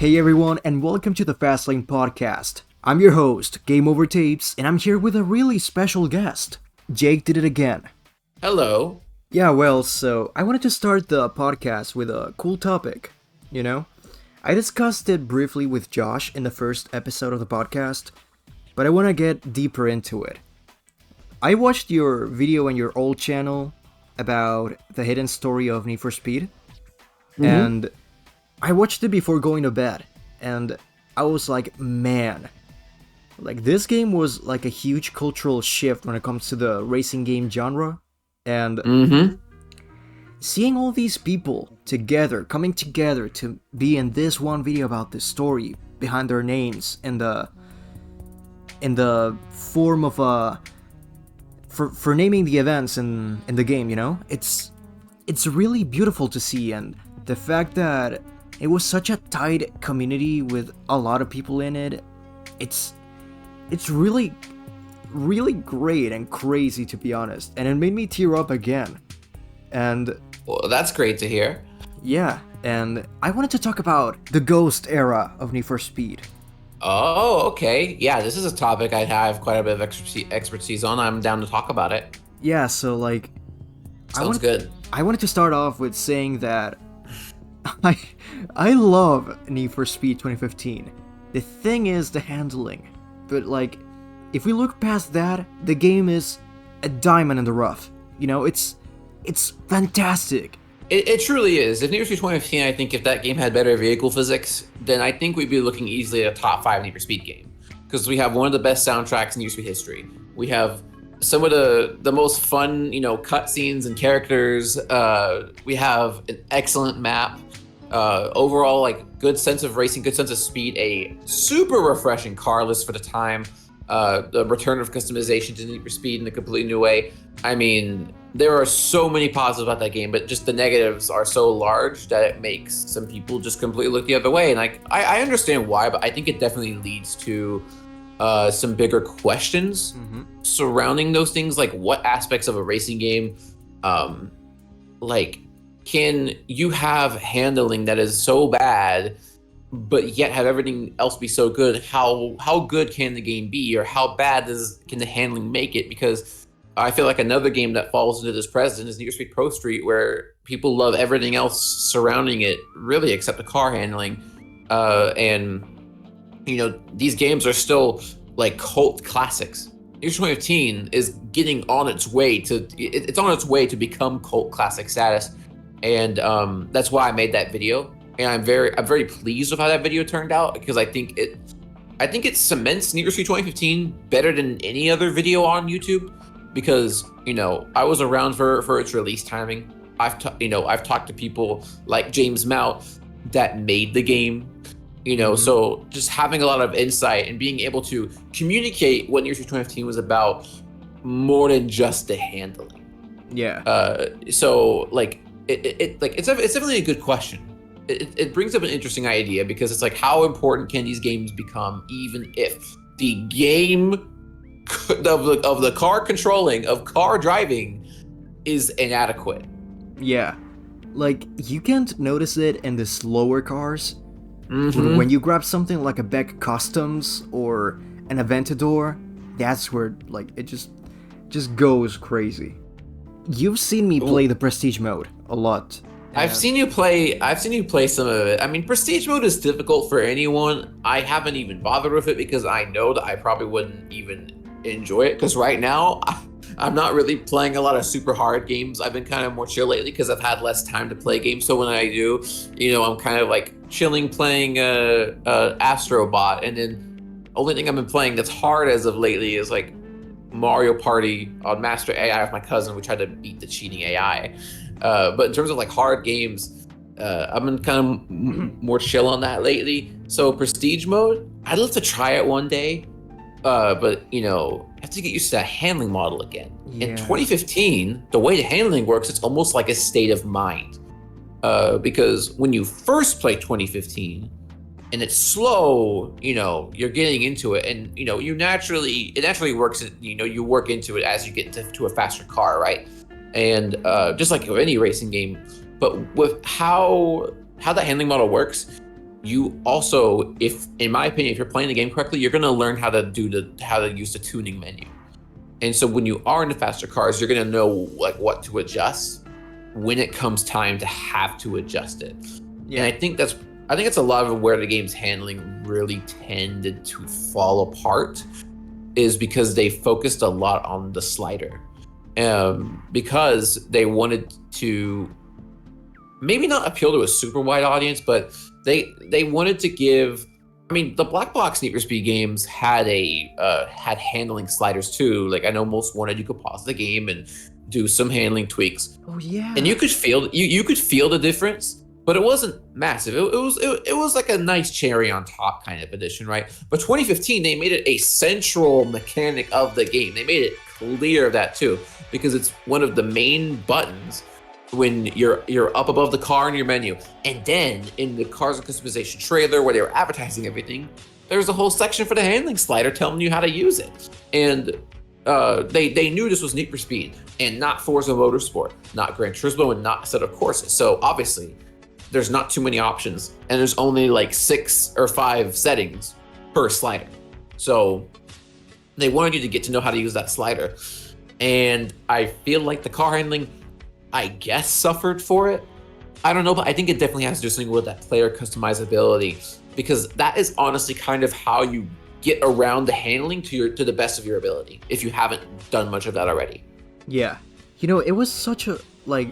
Hey everyone, and welcome to the Fastlane Podcast. I'm your host, Game Over Tapes, and I'm here with a really special guest. Jake did it again. Hello. Yeah, well, so I wanted to start the podcast with a cool topic, you know? I discussed it briefly with Josh in the first episode of the podcast, but I want to get deeper into it. I watched your video on your old channel about the hidden story of Need for Speed, and I watched it before going to bed, and I was like, man, like this game was like a huge cultural shift when it comes to the racing game genre, and seeing all these people together, coming together to be in this one video about this story behind their names in the form of for naming the events in the game, you know? It's really beautiful to see, and the fact that it was such a tight community with a lot of people in it, it's really great and crazy, to be honest, and it made me tear up again. And Well, that's great to hear. yeah, and I wanted to talk about the Ghost era of Need for Speed. Oh, okay. Yeah, this is a topic I have quite a bit of expertise on. I'm down to talk about it. Yeah, so like Sounds good. I wanted to start off with saying that I love Need for Speed 2015. The thing is the handling. But like, if we look past that, the game is a diamond in the rough. You know, it's fantastic. It truly is. If Need for Speed 2015, I think if that game had better vehicle physics, then I think we'd be looking easily at a top 5 Need for Speed game. Because we have one of the best soundtracks in Need for Speed history. We have some of the most fun, cutscenes and characters. We have an excellent map. Overall, like, good sense of racing, good sense of speed, a super refreshing car list for the time, the return of customization to Need for Speed in a completely new way. I mean, there are so many positives about that game, but just the negatives are so large that it makes some people just completely look the other way. And I understand why, but I think it definitely leads to some bigger questions surrounding those things, like what aspects of a racing game, can you have handling that is so bad, but yet have everything else be so good? How good can the game be, or how bad can the handling make it? Because I feel like another game that falls into this precedent is Need for Speed Pro Street, where people love everything else surrounding it, really, except the car handling. And these games are still like cult classics. Need for Speed 2015 is getting on its way to it's on its way to become cult classic status. And that's why I made that video, and I'm very pleased with how that video turned out, because I think it cements Need for Speed 2015 better than any other video on YouTube, because I was around for its release timing. I've talked to people like James Mount that made the game, so just having a lot of insight and being able to communicate what Need for Speed 2015 was about more than just the handling. Yeah. So like. It's definitely a good question. It brings up an interesting idea, because it's like, how important can these games become, even if the game of the car controlling, of car driving, is inadequate? Yeah. Like, you can't notice it in the slower cars. When you grab something like a Beck Customs or an Aventador, that's where like it just goes crazy. You've seen me play the Prestige mode a lot. I've seen you play some of it. I mean, Prestige mode is difficult for anyone. I haven't even bothered with it because I know that I probably wouldn't even enjoy it, because right now I'm not really playing a lot of super hard games. I've been kind of more chill lately because I've had less time to play games. So when I do, I'm kind of like chilling, playing Astrobot, and then only thing I've been playing that's hard as of lately is like Mario Party on Master AI with my cousin. We tried to beat the cheating AI. But in terms of like hard games, I've been kind of more chill on that lately. So Prestige mode, I'd love to try it one day. But I have to get used to that handling model again. Yeah. In 2015, the way the handling works, it's almost like a state of mind. Because when you first play 2015, and it's slow, you're getting into it, and it naturally works. You work into it as you get to a faster car, right? And just like any racing game, but with how that handling model works, you also, if in my opinion, if you're playing the game correctly, you're going to learn how to use the tuning menu. And so when you are into faster cars, you're going to know like what to adjust when it comes time to have to adjust it. And Yeah. I think it's a lot of where the game's handling really tended to fall apart, is because they focused a lot on the slider, because they wanted to maybe not appeal to a super wide audience, but they wanted to give. I mean, the black box Need for Speed games had had handling sliders too. Like I know most wanted you could pause the game and do some handling tweaks, Oh yeah. and you could feel you could feel the difference, but it wasn't massive. It was like a nice cherry on top kind of addition, right? But 2015 they made it a central mechanic of the game. They made it clear of that too, because it's one of the main buttons when you're up above the car in your menu. And then in the Cars and Customization trailer where they were advertising everything, there's a whole section for the handling slider telling you how to use it. And they knew this was Need for Speed and not Forza Motorsport, not Gran Turismo, and not a set of courses. So obviously there's not too many options, and there's only like 6 or 5 settings per slider. So they wanted you to get to know how to use that slider. And I feel like the car handling, I guess, suffered for it. I don't know, but I think it definitely has to do something with that player customizability, because that is honestly kind of how you get around the handling to the best of your ability, if you haven't done much of that already. Yeah. You know, it was such a, like,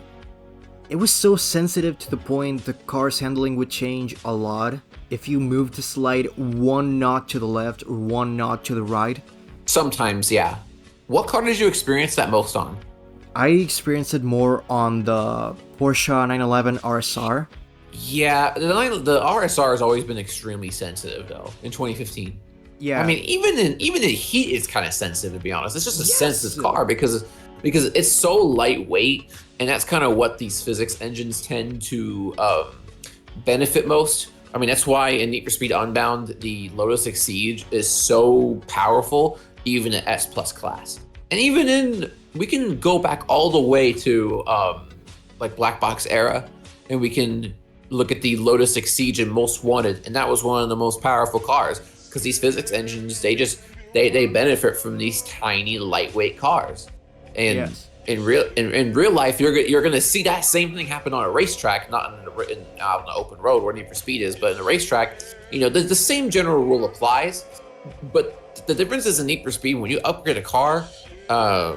it was so sensitive to the point the car's handling would change a lot if you moved the slide one notch to the left or one notch to the right. Sometimes, yeah. What car did you experience that most on? I experienced it more on the Porsche 911 RSR. Yeah, the RSR has always been extremely sensitive though. In 2015, Yeah. I mean, even in heat, it's kind of sensitive, to be honest. It's just a sensitive car because it's so lightweight, and that's kind of what these physics engines tend to benefit most. I mean, that's why in Need for Speed Unbound, the Lotus Exige is so powerful, even at S Plus class. And even we can go back all the way to like Black Box era, and we can look at the Lotus Exige in Most Wanted, and that was one of the most powerful cars, because these physics engines, they benefit from these tiny lightweight cars. And Yes. in real life, you're gonna see that same thing happen on a racetrack, not out on the open road where Need for Speed is, but in a racetrack, you know, the same general rule applies. But the difference is in Need for Speed, when you upgrade a car, a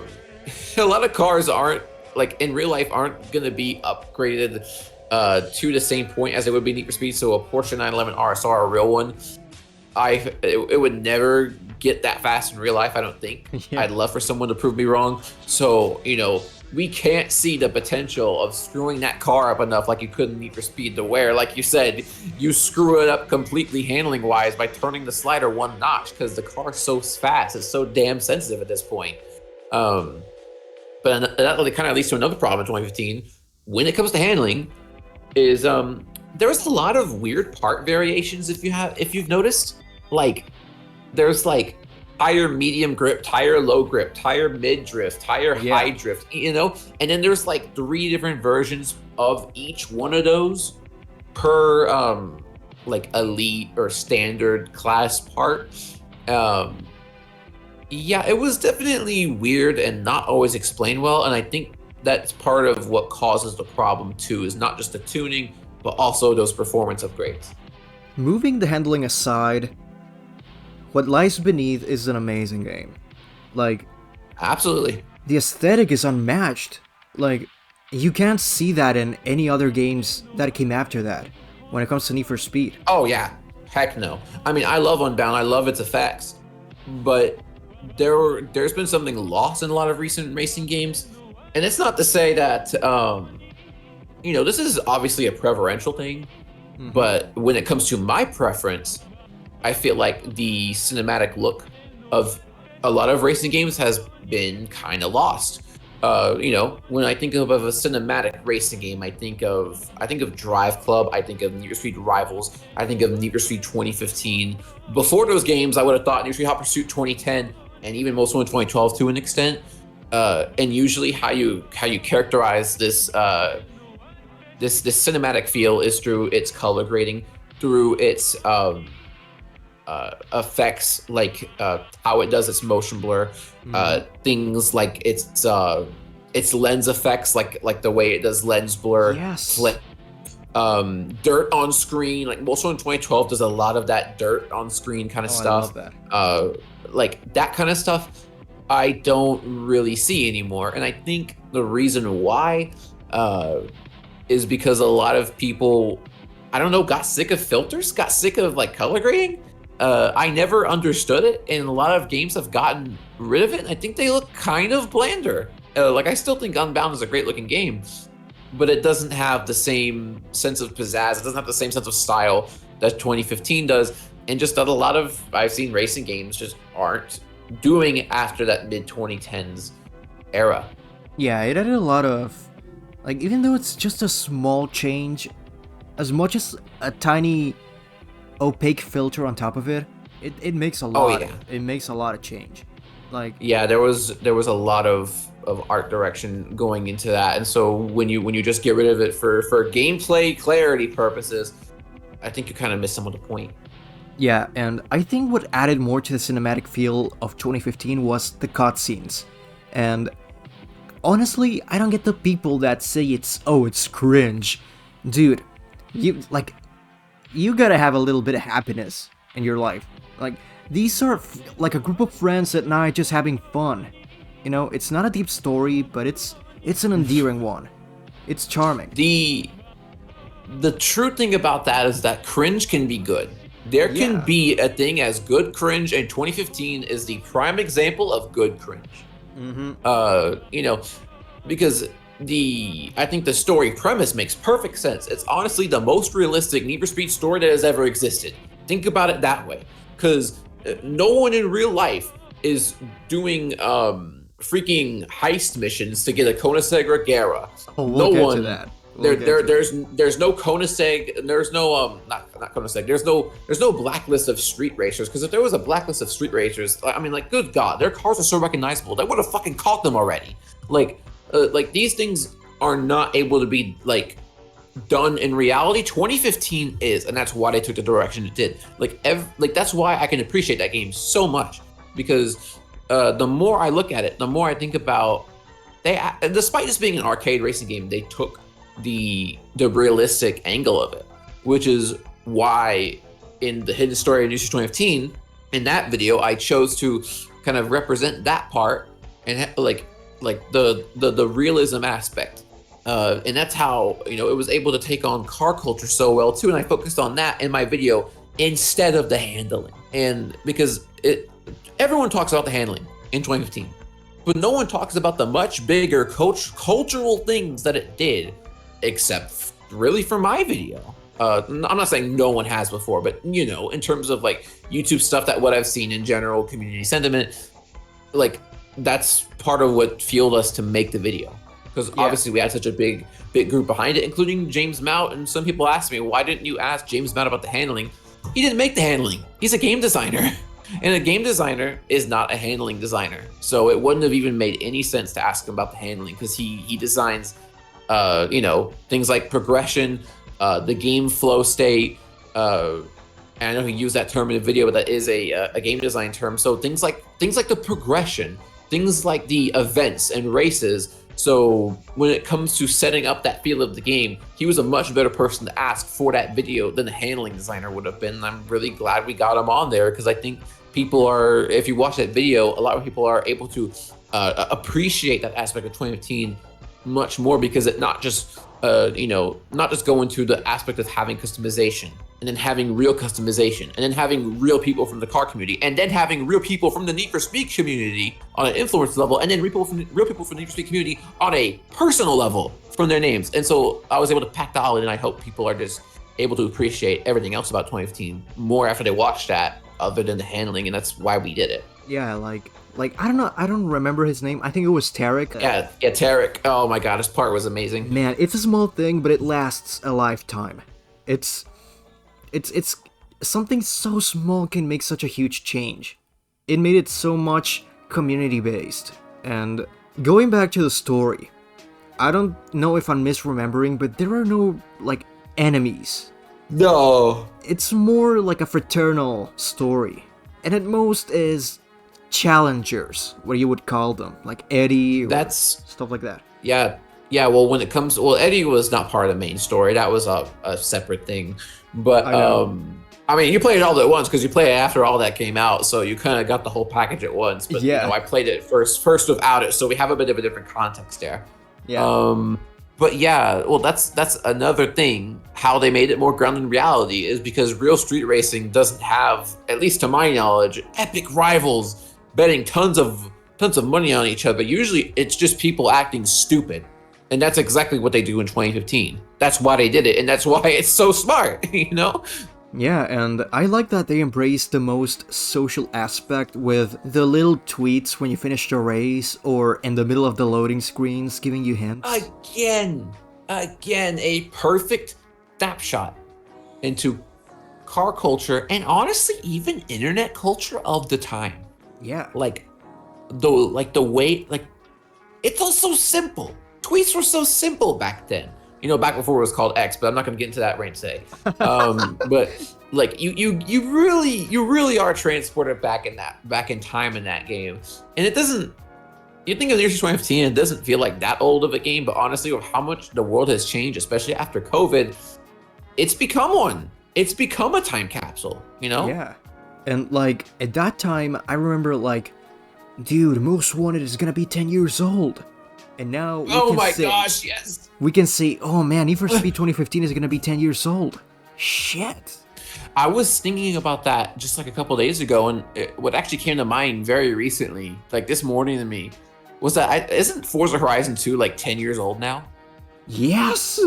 lot of cars aren't, like in real life, aren't gonna be upgraded to the same point as it would be Need for Speed. So a Porsche 911 RSR, a real one, it would never get that fast in real life, I don't think. Yeah. I'd love for someone to prove me wrong. So, you know, we can't see the potential of screwing that car up enough like you could in Need for Speed, to where, like you said, you screw it up completely handling wise by turning the slider one notch, because the car's so fast, it's so damn sensitive at this point. But that really kind of leads to another problem in 2015 when it comes to handling, is there was a lot of weird part variations. If you've noticed, like there's like tire medium grip, tire low grip, tire mid drift, tire high drift, you know, and then there's like 3 different versions of each one of those per like elite or standard class part. Yeah, it was definitely weird and not always explained well, and I think that's part of what causes the problem too, is not just the tuning, but also those performance upgrades. Moving the handling aside, what lies beneath is an amazing game. Like, Absolutely. the aesthetic is unmatched. Like, you can't see that in any other games that came after that when it comes to Need for Speed. Oh yeah, heck no. I mean, I love Unbound, I love its effects, but there's been something lost in a lot of recent racing games, and it's not to say that you know, this is obviously a preferential thing, but when it comes to my preference, I feel like the cinematic look of a lot of racing games has been kind of lost. You know, when I think of a cinematic racing game, I think of Drive Club, I think of Need for Speed Rivals, I think of Need for Speed 2015. Before those games, I would have thought Need for Speed Hot Pursuit 2010, and even most of 2012 to an extent. And usually, how you characterize this this cinematic feel is through its color grading. through its effects, like how it does its motion blur, things like its lens effects, like the way it does lens blur, Yes. dirt on screen. Like Most in 2012 does a lot of that dirt on screen kind of Oh, I love stuff. that. Like that kind of stuff, I don't really see anymore, and I think the reason why is because a lot of people, I don't know, got sick of filters, got sick of like color grading. I never understood it, and a lot of games have gotten rid of it. And I think they look kind of blander. Like I still think Unbound is a great looking game, but it doesn't have the same sense of pizzazz. It doesn't have the same sense of style that 2015 does, and just that a lot of I've seen racing games just aren't doing it after that mid 2010s era. Yeah, it added a lot of, like, even though it's just a small change, as much as a tiny opaque filter on top of it, it makes a Oh lot. yeah, It makes a lot of change. Like, yeah. There was a lot of art direction going into that, and so when you just get rid of it for gameplay clarity purposes, I think you kind of miss some of the point. yeah, and I think what added more to the cinematic feel of 2015 was the cutscenes. And honestly, I don't get the people that say it's cringe. Dude, you gotta have a little bit of happiness in your life. Like, these are like a group of friends at night just having fun. You know, it's not a deep story, but it's an endearing one. It's charming. The true thing about that is that cringe can be good. There can Yeah. be a thing as good cringe, and 2015 is the prime example of good cringe. Mm-hmm. Because I think the story premise makes perfect sense. It's honestly the most realistic Need for Speed story that has ever existed. Think about it that way, because no one in real life is doing freaking heist missions to get a Koenigsegg Regera. Oh, we'll No get to one. that. We'll get to it. There's no Koenigsegg. There's no not Koenigsegg. There's no blacklist of street racers, because if there was a blacklist of street racers, I mean, like, good God, their cars are so recognizable. They would have fucking caught them already. Like these things are not able to be like done in reality. 2015 is, and that's why they took the direction it did. Like that's why I can appreciate that game so much, because the more I look at it, the more I think about despite this being an arcade racing game, they took the realistic angle of it, which is why in the hidden story of New Street 2015, in that video, I chose to kind of represent that part and like the realism aspect, and that's how it was able to take on car culture so well too. And I focused on that in my video instead of the handling, and because everyone talks about the handling in 2015, but no one talks about the much bigger cultural things that it did, except really for my video. I'm not saying no one has before, but in terms of like YouTube stuff, that what I've seen in general, community sentiment, like that's part of what fueled us to make the video. Because obviously we had such a big group behind it, including James Mount. And some people ask me, why didn't you ask James Mount about the handling? He didn't make the handling. He's a game designer. And a game designer is not a handling designer. So it wouldn't have even made any sense to ask him about the handling, because he designs things like progression, the game flow state. And I know he used that term in the video, but that is a game design term. So things like the progression, things like the events and races. So when it comes to setting up that feel of the game, he was a much better person to ask for that video than the handling designer would have been. And I'm really glad we got him on there, because I think people are, if you watch that video, a lot of people are able to appreciate that aspect of 2015 much more, because it not just go into the aspect of having customization, and then having real customization, and then having real people from the car community, and then having real people from the Need for Speed community on an influence level, and then real people from the Need for Speed community on a personal level from their names. And so I was able to pack that all in, and I hope people are just able to appreciate everything else about 2015 more after they watch that, other than the handling, and that's why we did it. Yeah, like I don't know, I don't remember his name. I think it was Tarek. Yeah, Tarek. Oh my God, his part was amazing. Man, it's a small thing, but it lasts a lifetime. It's something so small can make such a huge change. It made it so much community based. And going back to the story, I don't know if I'm misremembering, but there are no like enemies. No. It's more like a fraternal story, and at most is challengers, what you would call them, like Eddie or That's stuff like that. yeah. Yeah, well when it comes well Eddie was not part of the main story. That was a separate thing. But I know. I mean, you played it all at once because you played it after all that came out, so you kind of got the whole package at once. But you know, Yeah, I played it first without it, so we have a bit of a different context there. yeah, Um, but yeah, well, that's another thing. How they made it more grounded in reality is because real street racing doesn't have, at least to my knowledge, epic rivals betting tons of money on each other. Usually, it's just people acting stupid, and that's exactly what they do in 2015. That's why they did it, and that's why it's so smart. You know? yeah, and I like that they embrace the most social aspect with the little tweets when you finish the race or in the middle of the loading screens giving you hints. Again, again, a perfect snapshot into car culture and honestly even internet culture of the time. Yeah, Like the way like it's all so simple. Tweets were so simple back then. You know, back before it was called X, but I'm not gonna get into that right today. But like you really are transported back in time in that game. And it doesn't you think of the year 2015, it doesn't feel like that old of a game, but honestly, with how much the world has changed, especially after COVID, it's become one. It's become a time capsule, you know? yeah. And like at that time, I remember like, dude, Most Wanted is gonna be 10 years old. And now Oh my gosh, yes. we can say, oh man, Need for Speed 2015 is gonna be 10 years old. Shit. I was thinking about that just like a couple days ago, and what actually came to mind very recently, like this morning to me, was that isn't Forza Horizon 2 like 10 years old now? Yes.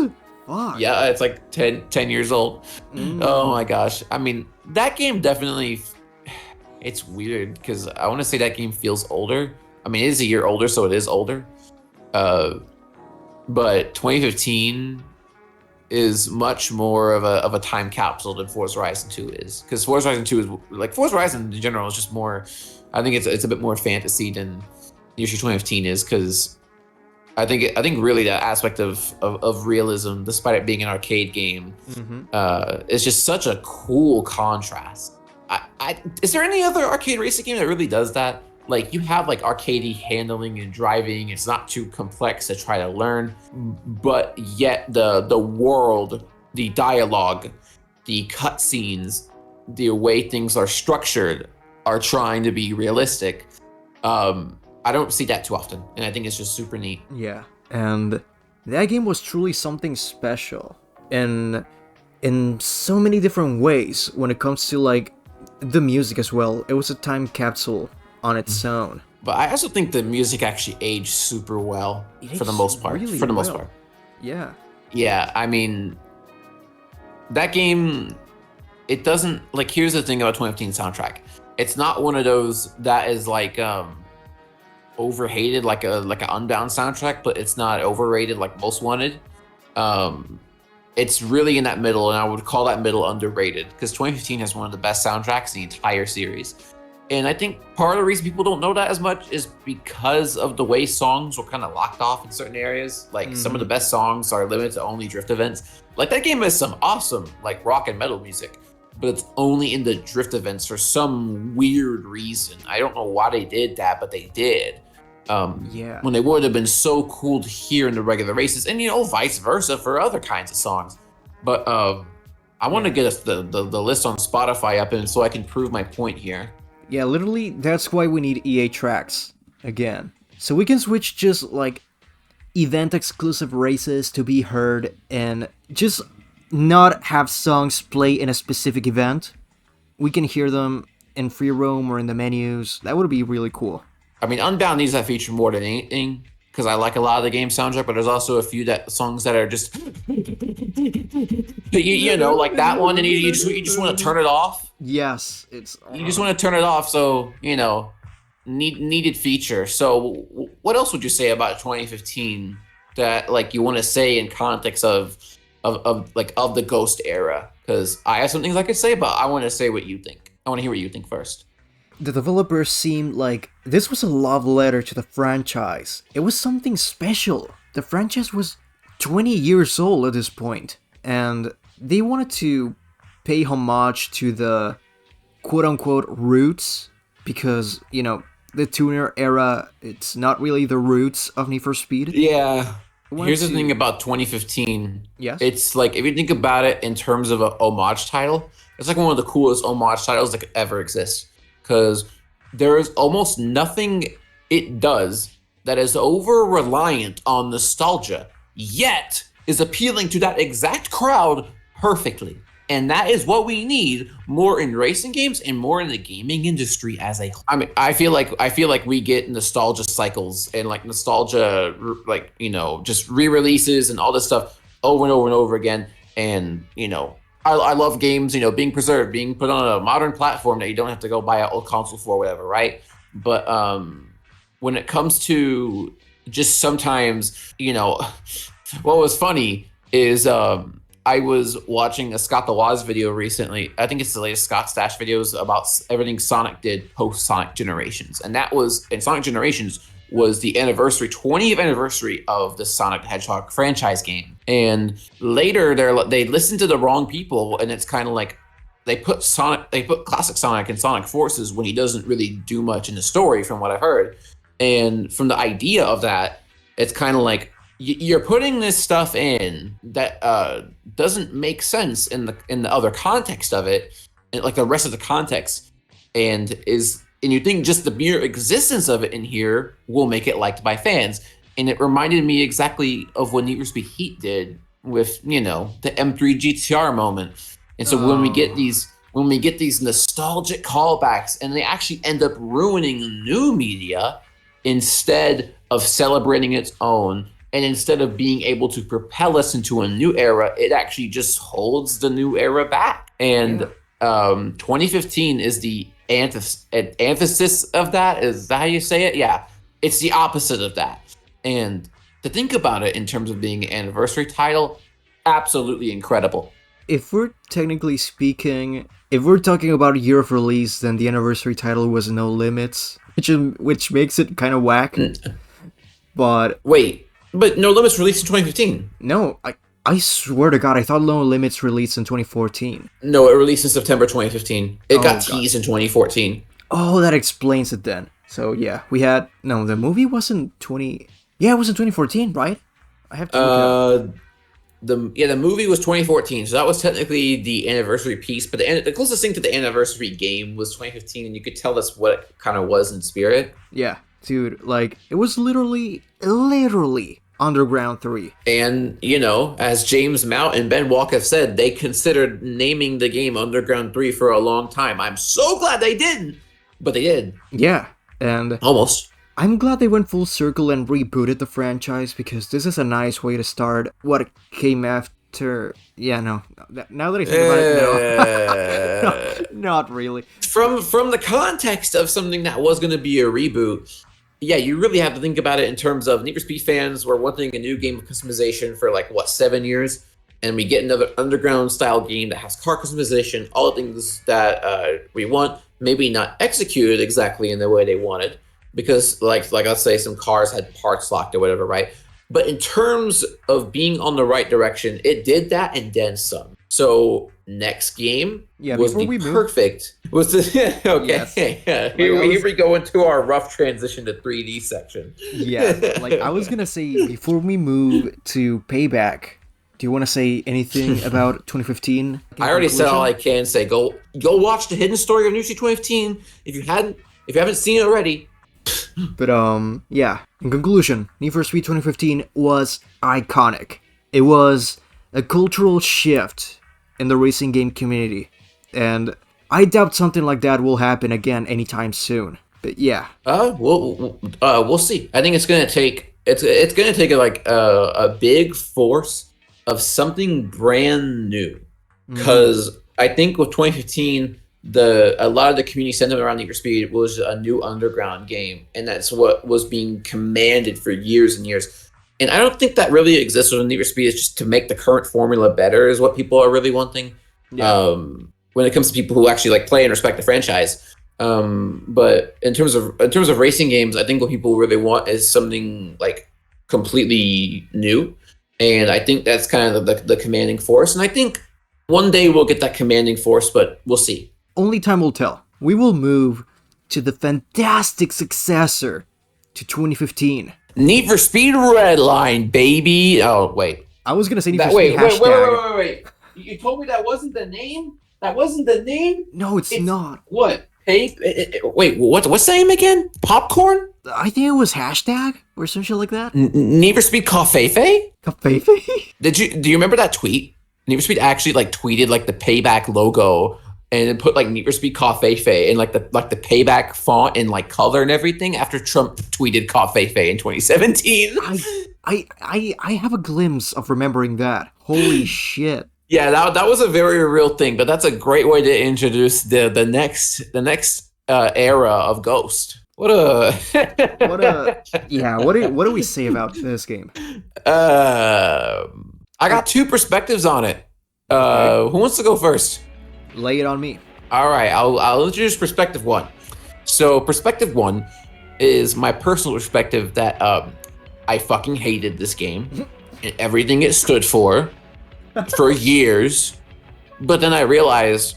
Fuck. Yeah, it's like 10 years old. Oh Mm. my gosh. I mean, that game definitely, it's weird because I want to say that game feels older. I mean, it is a year older, so it is older. Uh, but 2015 is much more of a time capsule than Forza Horizon 2 is. Because Forza Horizon 2 is like Forza Horizon in general is just more. I think it's a bit more fantasy than usually 2015 is because I think really that aspect of realism, despite it being an arcade game, Mm-hmm. is just such a cool contrast. Is there any other arcade racing game that really does that? Like you have like arcadey handling and driving. It's not too complex to try to learn, but yet the world, the dialogue, the cutscenes, the way things are structured are trying to be realistic. I don't see that too often, and I think it's just super neat. Yeah. And that game was truly something special. And in so many different ways when it comes to like the music as well. It was a time capsule on its own. But I also think the music actually aged super well It for the aged most part. really For the most well. part, Yeah. yeah. I mean, that game, it doesn't like. Here's the thing about 2015 soundtrack. It's not one of those that is like overhated like an Unbound soundtrack, but it's not overrated like Most Wanted. Um, it's really in that middle, and I would call that middle underrated because 2015 has one of the best soundtracks in the entire series. And I think part of the reason people don't know that as much is because of the way songs were kind of locked off in certain areas. Like some of the best songs are limited to only drift events. Like that game has some awesome like rock and metal music, but it's only in the drift events for some weird reason. I don't know why they did that, but they did. Yeah. When they would have been so cool to hear in the regular races, and you know, vice versa for other kinds of songs. But I want to get us the list on Spotify up, and so I can prove my point here. Yeah, literally, that's why we need EA tracks again. So we can switch just like event exclusive races to be heard and just not have songs play in a specific event. We can hear them in free roam or in the menus. That would be really cool. I mean, Unbound needs that feature more than anything because I like a lot of the game soundtrack, but there's also a few that songs that are just you know, like that one, and you just want to turn it off. Yes, it's. You just want to turn it off, so you know, needed feature. So, what else would you say about 2015 that like you want to say in context of like of the Ghost era? Because I have some things I could say, but I want to say what you think. I want to hear what you think first. The developers seemed like this was a love letter to the franchise. It was something special. The franchise was 20 years old at this point, and they wanted to pay homage to the quote-unquote roots, because, the tuner era, it's not really the roots of Need for Speed. Yeah. They wanted Here's the thing to... about 2015. Yes? It's like if you think about it in terms of a homage title, it's like one of the coolest homage titles that could ever exist. Because there is almost nothing it does that is over reliant on nostalgia, yet is appealing to that exact crowd perfectly. And that is what we need more in racing games and more in the gaming industry as a whole. I mean, I feel like we get nostalgia cycles and like nostalgia, like, just re-releases and all this stuff over and over and over again. And I love games, being preserved, being put on a modern platform that you don't have to go buy an old console for, or whatever, right? But when it comes to just sometimes, what was funny is I was watching a Scott the Waz video recently. I think it's the latest Scott Stash videos about everything Sonic did post Sonic Generations. And Sonic Generations was the 20th anniversary of the Sonic the Hedgehog franchise game. And later they listened to the wrong people, and it's kind of like they put classic Sonic in Sonic Forces when he doesn't really do much in the story, from what I've heard. And from the idea of that, it's kind of like you're putting this stuff in that doesn't make sense in the other context of it, and like the rest of the context, and you think just the mere existence of it in here will make it liked by fans. And it reminded me exactly of what Need for Speed Heat did with the M3 GTR moment. And so when we get these nostalgic callbacks, and they actually end up ruining new media instead of celebrating its own, and instead of being able to propel us into a new era, it actually just holds the new era back. And 2015 is the antithesis of that. Is that how you say it? Yeah, it's the opposite of that. And to think about it in terms of being an anniversary title, absolutely incredible. If we're technically speaking, if we're talking about a year of release, then the anniversary title was No Limits, which makes it kind of whack. But wait, but No Limits released in 2015. No, I swear to God, I thought No Limits released in 2014. No, it released in September 2015. It got teased in 2014. Oh, that explains it then. So yeah, the movie wasn't Yeah, it was in 2014, right? I have to look the movie was 2014, so that was technically the anniversary piece. But the closest thing to the anniversary game was 2015, and you could tell that's what it kind of was in spirit. Yeah, dude, like it was literally Underground 3. And as James Mount and Ben Walk have said, they considered naming the game Underground 3 for a long time. I'm so glad they didn't, but they did. Yeah, and almost. I'm glad they went full circle and rebooted the franchise, because this is a nice way to start what came after. Yeah, no. Now that I think about it, no. Not really. From the context of something that was going to be a reboot, yeah, you really have to think about it in terms of Need for Speed fans were wanting a new game of customization for 7 years, and we get another Underground style game that has car customization, all the things that we want, maybe not executed exactly in the way they wanted. Because like let's say some cars had parts locked or whatever, right? But in terms of being on the right direction, it did that and then some. So next game was the perfect. Was the okay? Yes. Yeah. Here we go into our rough transition to 3D section. Yeah, I was gonna say, before we move to Payback, do you want to say anything about 2015? I already said all I can say. Go watch the hidden story of New 2015 if you haven't seen it already. But yeah, in conclusion, Need for Speed 2015 was iconic. It was a cultural shift in the racing game community, and I doubt something like that will happen again anytime soon. But yeah, we'll see. I think it's gonna take a big force of something brand new, because I think with 2015. A lot of the community sentiment around Need for Speed was a new Underground game, and that's what was being commanded for years and years. And I don't think that really exists with Need for Speed. It's just to make the current formula better is what people are really wanting. Yeah. When it comes to people who actually play and respect the franchise. But in terms of racing games, I think what people really want is something completely new, and I think that's kind of the commanding force. And I think One day we'll get that commanding force, but we'll see. Only time will tell. We will move to the fantastic successor to 2015. Need for Speed Redline, baby. Oh, wait. I was gonna say Need That for Speed hashtag. wait. You told me that wasn't the name? That wasn't the name? No, it's not. What? Hey, wait, what's the name again? Popcorn? I think it was hashtag or some shit like that. Need for Speed Covfefe? Covfefe? Do you remember that tweet? Need for Speed actually like tweeted like the payback logo and then put like Need for Speed Covfefe and like the payback font and like color and everything after Trump tweeted Covfefe in 2017. I have a glimpse of remembering that. Holy shit. Yeah, that was a very real thing, but that's a great way to introduce the next era of Ghost. What do we say about this game? I got two perspectives on it. Okay. Who wants to go first? Lay it on me. All right, I'll introduce perspective one. So perspective one is my personal perspective that I fucking hated this game and everything it stood for years. But then I realized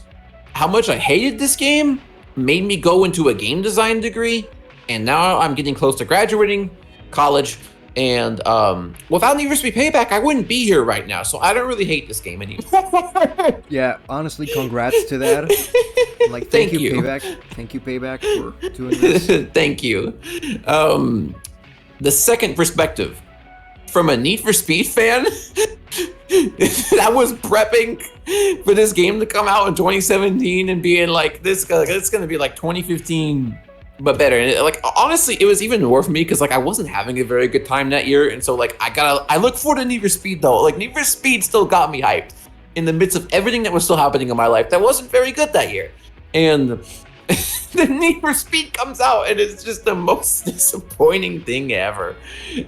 how much I hated this game made me go into a game design degree, and now I'm getting close to graduating college. And without Need for Speed Payback, I wouldn't be here right now. So I don't really hate this game anymore. Yeah, honestly, congrats to that. Like, thank you, Payback. Thank you, Payback, for doing this. Thank you. The second perspective from a Need for Speed fan that was prepping for this game to come out in 2017 and being like, it's gonna be like 2015. But better. And like, honestly, it was even more for me because like I wasn't having a very good time that year, and so like I look forward to Need for Speed though. Like Need for Speed still got me hyped in the midst of everything that was still happening in my life that wasn't very good that year. And the Need for Speed comes out and it's just the most disappointing thing ever.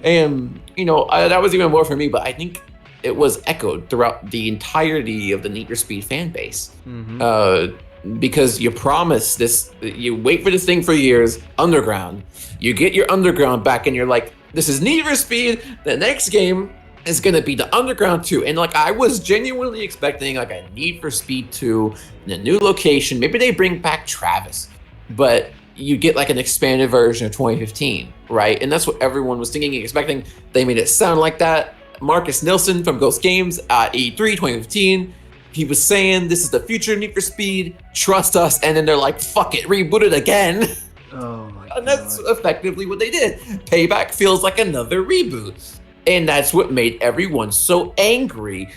And you know, that was even more for me, but I think it was echoed throughout the entirety of the Need for Speed fan base. Mm-hmm. Because you promise this, you wait for this thing for years, underground. You get your underground back and you're like, this is Need for Speed. The next game is gonna be the Underground 2. And like, I was genuinely expecting like a Need for Speed 2 in a new location. Maybe they bring back Travis, but you get like an expanded version of 2015, right? And that's what everyone was thinking and expecting. They made it sound like that. Marcus Nilsson from Ghost Games at E3 2015, he was saying, this is the future of Need for Speed, trust us, and then they're like, fuck it, reboot it again. Oh my God. And that's effectively what they did. Payback feels like another reboot. And that's what made everyone so angry,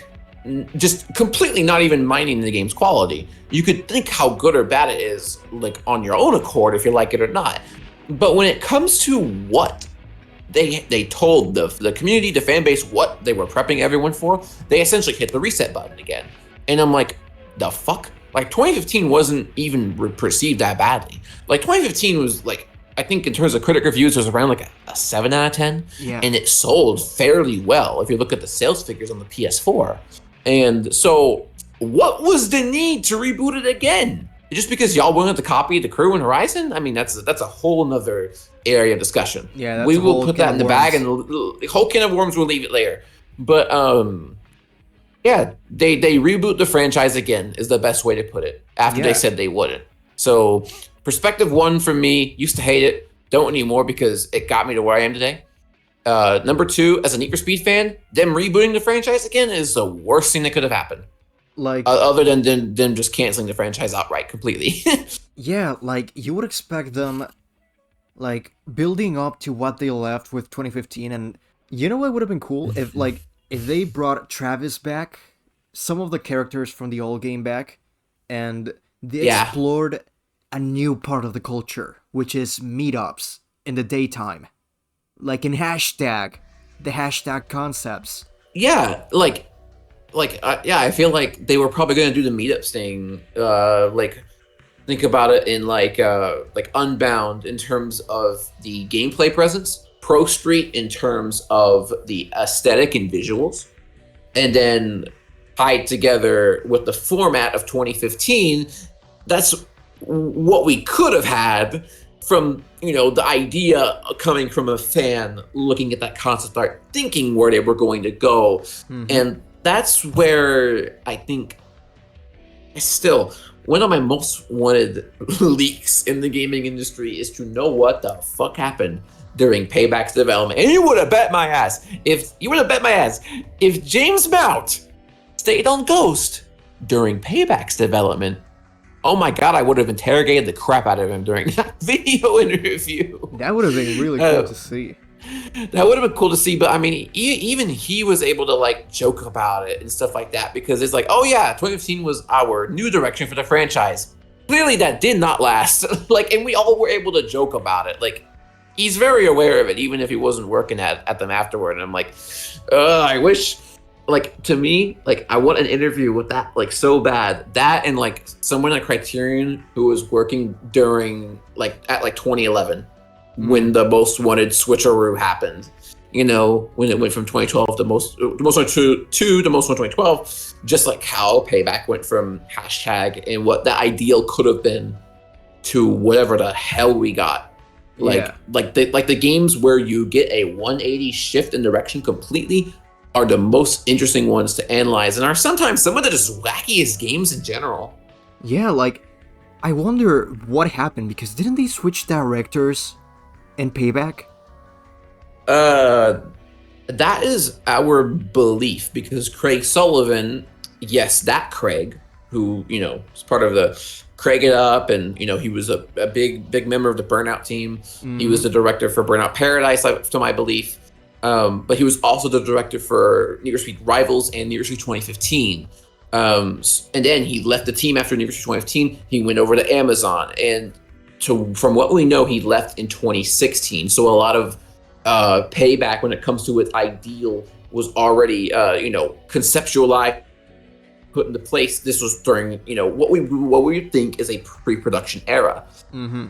just completely not even minding the game's quality. You could think how good or bad it is, like on your own accord, if you like it or not. But when it comes to what they told the community, the fan base, what they were prepping everyone for, they essentially hit the reset button again. And I'm like, the fuck? Like 2015 wasn't even perceived that badly. Like 2015 was like, I think in terms of critic reviews, it was around like a 7 out of 10. Yeah. And it sold fairly well if you look at the sales figures on the PS4. And so what was the need to reboot it again? Just because y'all wanted to copy The Crew and Horizon? I mean, that's a whole nother area of discussion. Yeah, that's we will put that in the bag, and the whole can of worms, we'll leave it later. But yeah, they reboot the franchise again is the best way to put it after they said they wouldn't. So perspective one for me, used to hate it, don't anymore because it got me to where I am today. Number two, as a Need for Speed fan, them rebooting the franchise again is the worst thing that could have happened. Like, other than them just canceling the franchise outright completely. Yeah, like you would expect them like building up to what they left with 2015, and you know what would have been cool if they brought Travis back, some of the characters from the old game back, and they explored a new part of the culture, which is meetups in the daytime. Like in the hashtag concepts. Yeah, I feel like they were probably going to do the meetups thing. Think about it in like Unbound in terms of the gameplay presence, Pro Street in terms of the aesthetic and visuals, and then tied together with the format of 2015. That's what we could have had from, the idea coming from a fan looking at that concept art, thinking where they were going to go. Mm-hmm. And that's where I think Still, one of my most wanted leaks in the gaming industry is to know what the fuck happened during Payback's development. And you would have bet my ass if James Mount stayed on Ghost during Payback's development. Oh my god, I would have interrogated the crap out of him during that video interview. That would have been really cool to see. That would have been cool to see, but I mean, even he was able to like joke about it and stuff like that, because it's like, oh yeah, 2015 was our new direction for the franchise. Clearly that did not last. Like, and we all were able to joke about it. Like, he's very aware of it, even if he wasn't working at them afterward. And I'm like, I wish, like, to me, like, I want an interview with that, like, so bad. That and like someone at Criterion who was working during at 2011. When the most wanted switcheroo happened, you know, when it went from 2012 to most wanted to the most wanted 2012, just like how Payback went from hashtag and what the ideal could have been to whatever the hell we got. Like the games where you get a 180 shift in direction completely are the most interesting ones to analyze, and are sometimes some of the just wackiest games in general. Yeah, like, I wonder what happened, because didn't they switch directors in Payback? That is our belief, because Craig Sullivan, yes, that Craig, who, you know, is part of the Craig It Up, and, you know, he was a big member of the Burnout team. He was the director for Burnout Paradise, to my belief. But he was also the director for Need for Speed Rivals and Need for Speed 2015. And then he left the team after Need for Speed 2015. He went over to Amazon, and from what we know, he left in 2016. So a lot of Payback, when it comes to its ideal, was already conceptualized, put into place. This was during, you know, what we think is a pre-production era. Mm-hmm.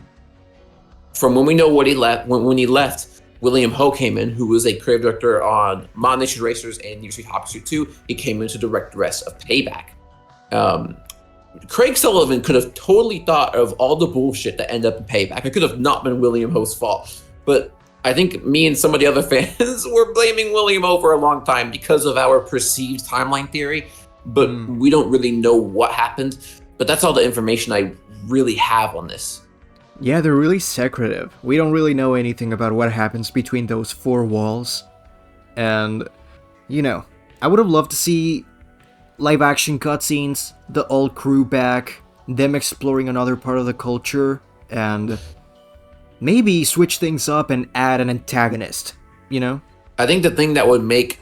From when we know what he left, when he left, William Ho came in, who was a creative director on Mod Nation Racers and Need for Speed Hot Pursuit 2. He came in to direct the rest of Payback. Craig Sullivan could have totally thought of all the bullshit that ended up in Payback. It could have not been William Ho's fault. But I think me and some of the other fans were blaming William Ho for a long time because of our perceived timeline theory. But we don't really know what happened. But that's all the information I really have on this. Yeah, they're really secretive. We don't really know anything about what happens between those four walls. And, you know, I would have loved to see live action cutscenes, the old crew back, them exploring another part of the culture, and maybe switch things up and add an antagonist, you know? I think the thing that would make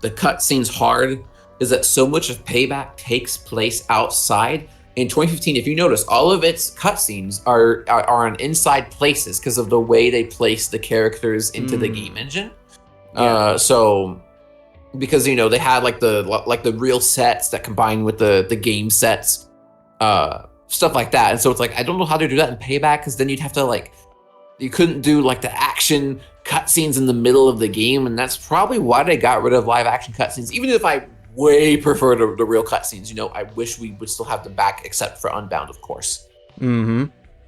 the cutscenes hard is that so much of Payback takes place outside. In 2015, if you notice, all of its cutscenes are in inside places because of the way they place the characters into the game engine. Yeah. So because, you know, they had like the real sets that combine with the game sets, stuff like that. And so it's like, I don't know how to do that in Payback, because then you'd have to you couldn't do like the action cutscenes in the middle of the game, and that's probably why they got rid of live action cutscenes. Even if I way prefer the real cutscenes, you know, I wish we would still have them back, except for Unbound, of course. Mm-hmm.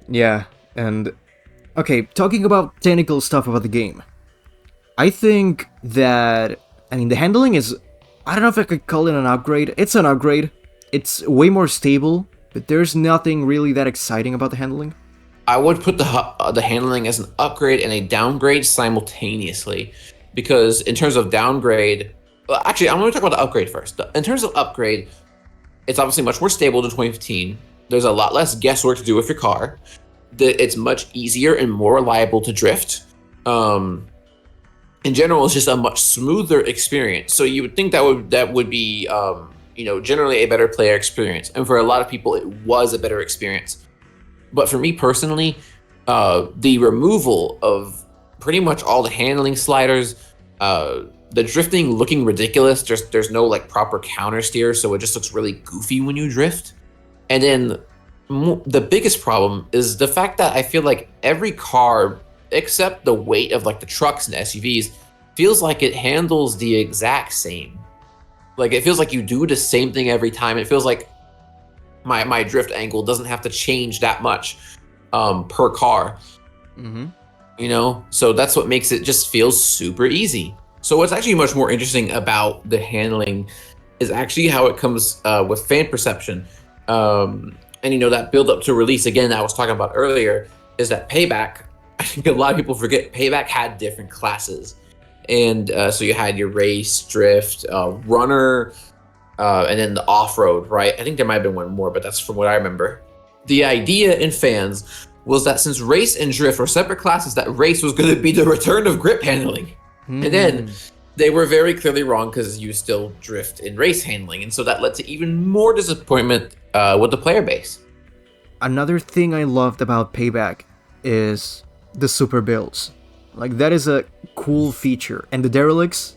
Yeah, and okay, talking about technical stuff about the game, I think that, I mean, the handling is, I don't know if I could call it an upgrade. It's an upgrade. It's way more stable, but there's nothing really that exciting about the handling. I would put the handling as an upgrade and a downgrade simultaneously, because in terms of downgrade, well, actually, I'm going to talk about the upgrade first. In terms of upgrade, it's obviously much more stable than 2015. There's a lot less guesswork to do with your car. It's much easier and more reliable to drift. In general, it's just a much smoother experience. So you would think that would be generally a better player experience. And for a lot of people, it was a better experience. But for me personally, the removal of pretty much all the handling sliders, the drifting looking ridiculous. There's no like proper counter steer, so it just looks really goofy when you drift. And then the biggest problem is the fact that I feel like every car, except the weight of like the trucks and SUVs, feels like it handles the exact same. Like it feels like you do the same thing every time. It feels like my drift angle doesn't have to change that much per car. Mm-hmm. You know, so that's what makes it just feel super easy. So what's actually much more interesting about the handling is actually how it comes with fan perception. And that build up to release again I was talking about earlier is that Payback. I think a lot of people forget Payback had different classes, and so you had your race, drift, runner, and then the off road. Right? I think there might have been one more, but that's from what I remember. The idea in fans was that since race and drift were separate classes, that race was going to be the return of grip handling, and then they were very clearly wrong because you still drift in race handling, and so that led to even more disappointment with the player base. Another thing I loved about Payback is the super builds. Like, that is a cool feature. And the derelicts,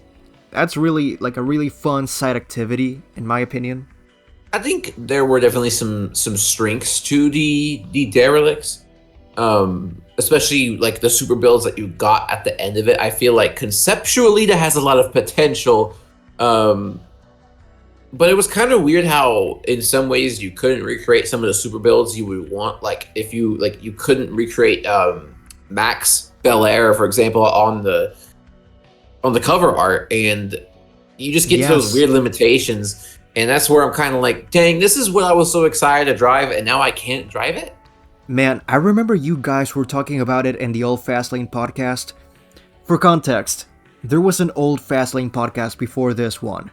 that's really like a really fun side activity, in my opinion. I think there were definitely some strengths to the derelicts, especially like the super builds that you got at the end of it. I feel like conceptually that has a lot of potential, but it was kind of weird how in some ways you couldn't recreate some of the super builds you would want. Like if you couldn't recreate Max Belair, for example, on the cover art, and you just get to those weird limitations. And that's where I'm kind of like, dang, this is what I was so excited to drive, and now I can't drive it? Man, I remember you guys were talking about it in the old Fastlane podcast. For context, there was an old Fastlane podcast before this one,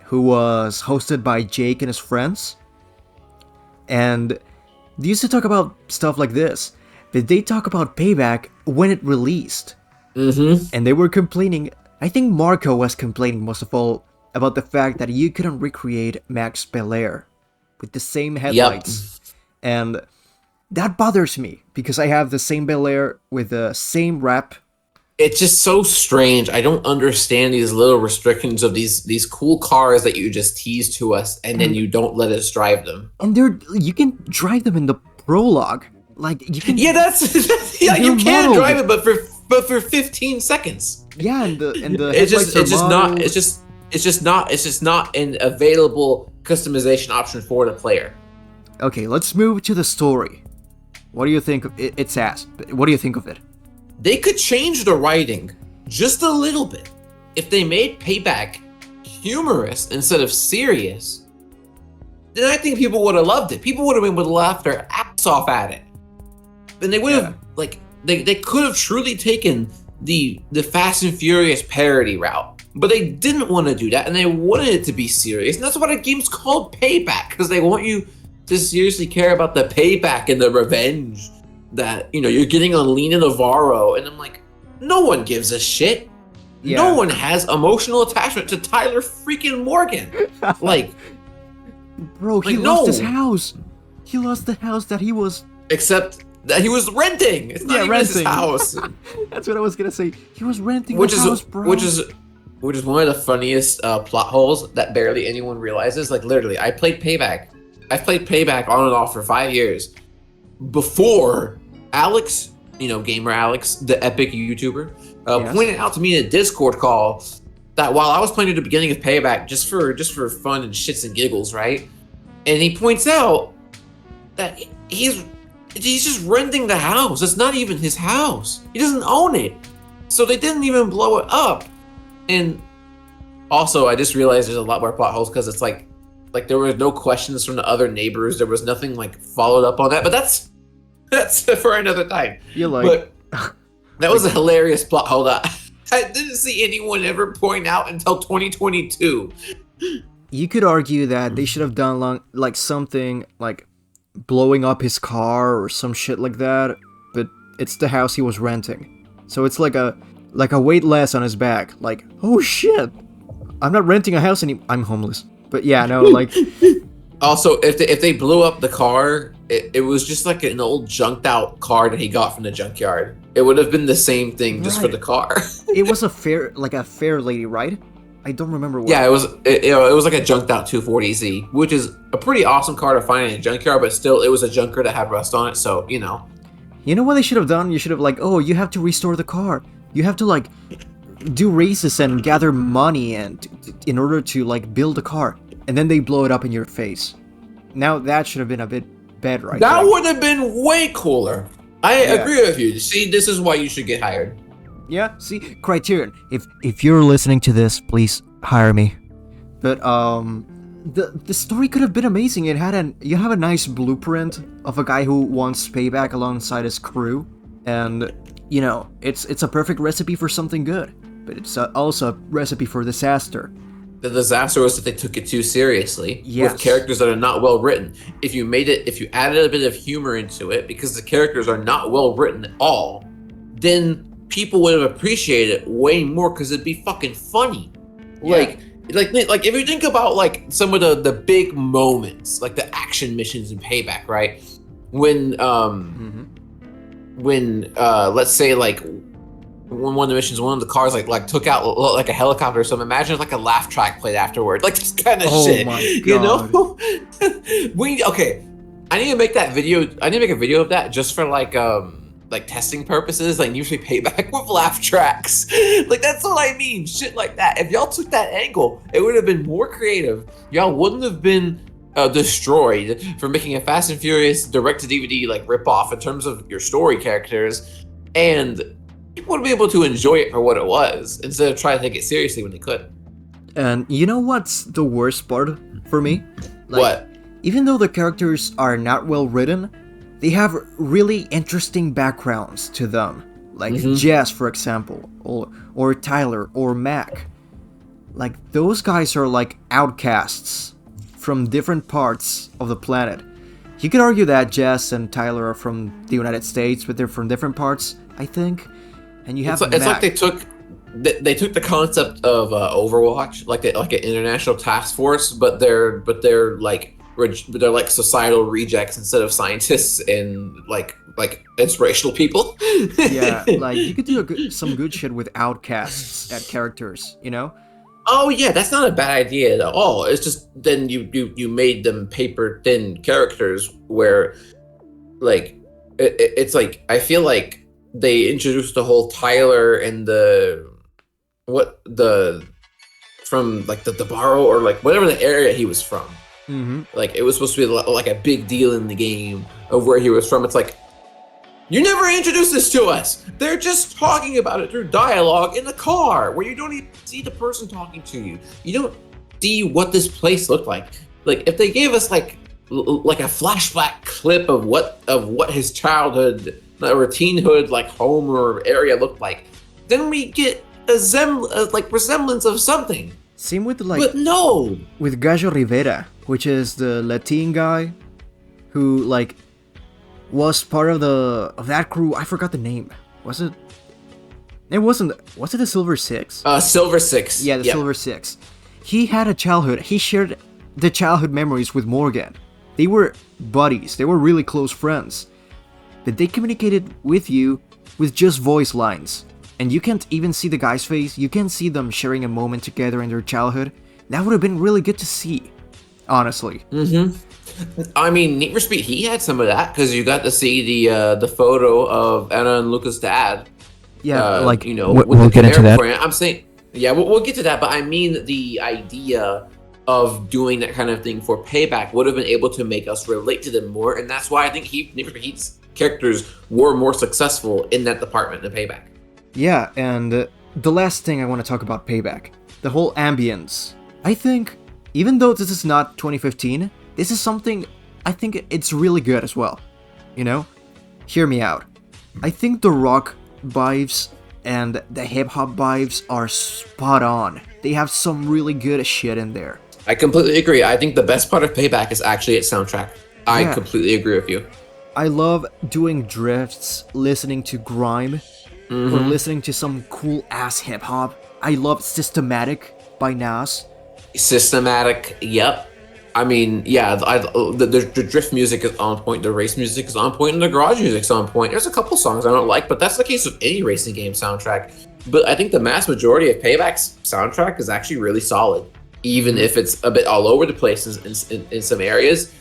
who was hosted by Jake and his friends. And they used to talk about stuff like this. But they talk about Payback when it released. Mm-hmm. And they were complaining, I think Marco was complaining most of all, about the fact that you couldn't recreate Max Belair with the same headlights. Yep. And that bothers me, because I have the same Belair with the same wrap. It's just so strange. I don't understand these little restrictions of these cool cars that you just tease to us, and then you don't let us drive them. And you can drive them in the prologue. Like, you can... Yeah, yeah, you can drive it, but for 15 seconds. Yeah, and the it's just not an available customization option for the player. Okay, let's move to the story. What do you think of it? It's asked. What do you think of it? They could change the writing just a little bit. If they made Payback humorous instead of serious, then I think people would have loved it. People would have been able to laugh their ass off at it. And they would have, they could have truly taken the Fast and Furious parody route. But they didn't want to do that, and they wanted it to be serious. And that's why the game's called Payback, because they want you to seriously care about the payback and the revenge that, you're getting on Lena Navarro. And I'm like, no one gives a shit. Yeah. No one has emotional attachment to Tyler freaking Morgan. Like, bro, he lost his house. He lost the house that he was... Except that he was renting. It's not even his house. That's what I was going to say. He was renting the house, bro. Which is one of the funniest plot holes that barely anyone realizes. Like, literally, I played Payback on and off for 5 years before Alex, Gamer Alex, the epic YouTuber, pointed out to me in a Discord call that while I was playing at the beginning of Payback just for fun and shits and giggles, right? And he points out that he's just renting the house. It's not even his house. He doesn't own it. So they didn't even blow it up. And also, I just realized there's a lot more plot holes because it's like there were no questions from the other neighbors. There was nothing followed up on that. But that's for another time. But that was a hilarious plot hole that I didn't see anyone ever point out until 2022. You could argue that they should have done something like blowing up his car or some shit like that. But it's the house he was renting, so it's like a weight less on his back. Like, oh shit, I'm not renting a house anymore. I'm homeless. But yeah, no, like... Also, if they blew up the car, it was just like an old junked out car that he got from the junkyard. It would have been the same thing just for the car. It was a fair lady, right? I don't remember what. Yeah, it was like a junked out 240Z, which is a pretty awesome car to find in a junkyard, but still, it was a junker that had rust on it, so, You know what they should have done? You should have you have to restore the car. You have to do races and gather money and in order to build a car, and then they blow it up in your face. Now that should have been a bit better, right? That would have been way cooler. I agree with you. See, this is why you should get hired. Yeah, see, Criterion. If you're listening to this, please hire me. But the story could have been amazing. You have a nice blueprint of a guy who wants payback alongside his crew, and you know it's a perfect recipe for something good, but it's also a recipe for disaster. The disaster was that they took it too seriously Yes. with characters that are not well written. If you added a bit of humor into it, because the characters are not well written at all, then people would have appreciated it way more because it'd be fucking funny. Yeah. Like if you think about like some of the big moments, like the action missions in Payback, right? When let's say like when one of the missions, one of the cars like took out like a helicopter or something. Imagine like a laugh track played afterward, like this kind of shit. My You God. know? Okay. I need to make that video. I need to make a video of that just for like testing purposes, like usually Payback with laugh tracks. Like that's what I mean. Shit like that. If y'all took that angle, it would have been more creative. Y'all wouldn't have been destroyed for making a Fast and Furious direct-to-DVD like rip-off in terms of your story characters, and people would be able to enjoy it for what it was instead of trying to take it seriously when they could. And you know what's the worst part for me? Like, What? Even though the characters are not well written, they have really interesting backgrounds to them. Like Jess, for example, or Tyler, or Mac. Like, those guys are like outcasts from different parts of the planet. You could argue that Jess and Tyler are from the United States, but they're from different parts, I think. And you have It's like Mac. they took the concept of Overwatch, like an international task force, but they're like societal rejects instead of scientists and like inspirational people. Yeah, like you could do some good shit with outcasts at characters, you know? Oh yeah, that's not a bad idea at all. It's just then you made them paper thin characters where like it's like I feel like they introduced the whole Tyler and from like the Barrow or like whatever the area he was from. Like it was supposed to be like a big deal in the game of where he was from. It's like, you never introduced this to us. They're just talking about it through dialogue in the car where you don't even see the person talking to you. You don't see what this place looked like. Like if they gave us like a flashback clip of what his childhood or teenhood like home or area looked like, then we get a resemblance of something. Same with But no. with Gallo Rivera, which is the Latin guy who like was part of that crew. I forgot the name. Was it? It wasn't. Was it the Silver Six? Silver Six. Yeah, the Silver Six. He had a childhood. He shared the childhood memories with Morgan. They were buddies. They were really close friends. But they communicated with you with just voice lines. And you can't even see the guy's face. You can't see them sharing a moment together in their childhood. That would have been really good to see, honestly. I mean, Need for Speed, he had some of that because you got to see the photo of Anna and Luca's dad. Yeah, we'll get into that. I'm saying, yeah, we'll get to that. But I mean, the idea of doing that kind of thing for Payback would have been able to make us relate to them more, and that's why I think Need for Speed's characters were more successful in that department in Payback. Yeah, and the last thing I want to talk about Payback, the whole ambience. I think, even though this is not 2015, this is something I think it's really good as well. You know? Hear me out. I think the rock vibes and the hip-hop vibes are spot on. They have some really good shit in there. I completely agree. I think the best part of Payback is actually its soundtrack. I completely agree with you. I love doing drifts, listening to grime, or listening to some cool-ass hip-hop. I love Systematic by Nas. Systematic, yep. I mean, yeah, the drift music is on point, the race music is on point, and the garage music is on point. There's a couple songs I don't like, but that's the case with any racing game soundtrack. But I think the mass majority of Payback's soundtrack is actually really solid. Even if it's a bit all over the place in some areas,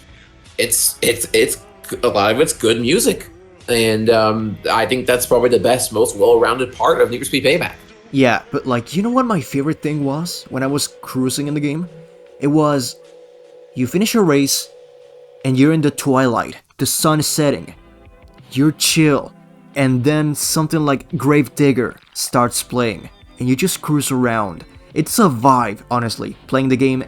it's a lot of it's good music. And I think that's probably the best, most well-rounded part of Need for Speed Payback. Yeah, but like, you know what my favorite thing was when I was cruising in the game? It was, you finish a race, and you're in the twilight, the sun is setting, you're chill, and then something like Gravedigger starts playing, and you just cruise around. It's a vibe, honestly, playing the game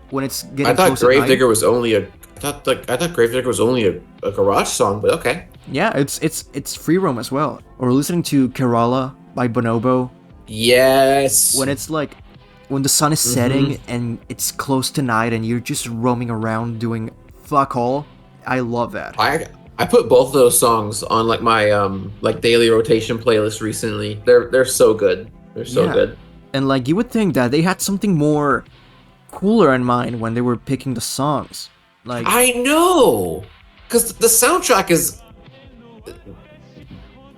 when it's I getting thought close at night. Gravedigger was only a. I thought Gravedigger was only a garage song, but okay. Yeah, it's free roam as well. Or listening to Kerala by Bonobo Yes. when it's like when the sun is setting and it's close to night and you're just roaming around doing fuck all. I love that. I put both of those songs on like my like daily rotation playlist recently. They're so good. They're so good. And like you would think that they had something more cooler in mind when they were picking the songs. Like I know, because the soundtrack is.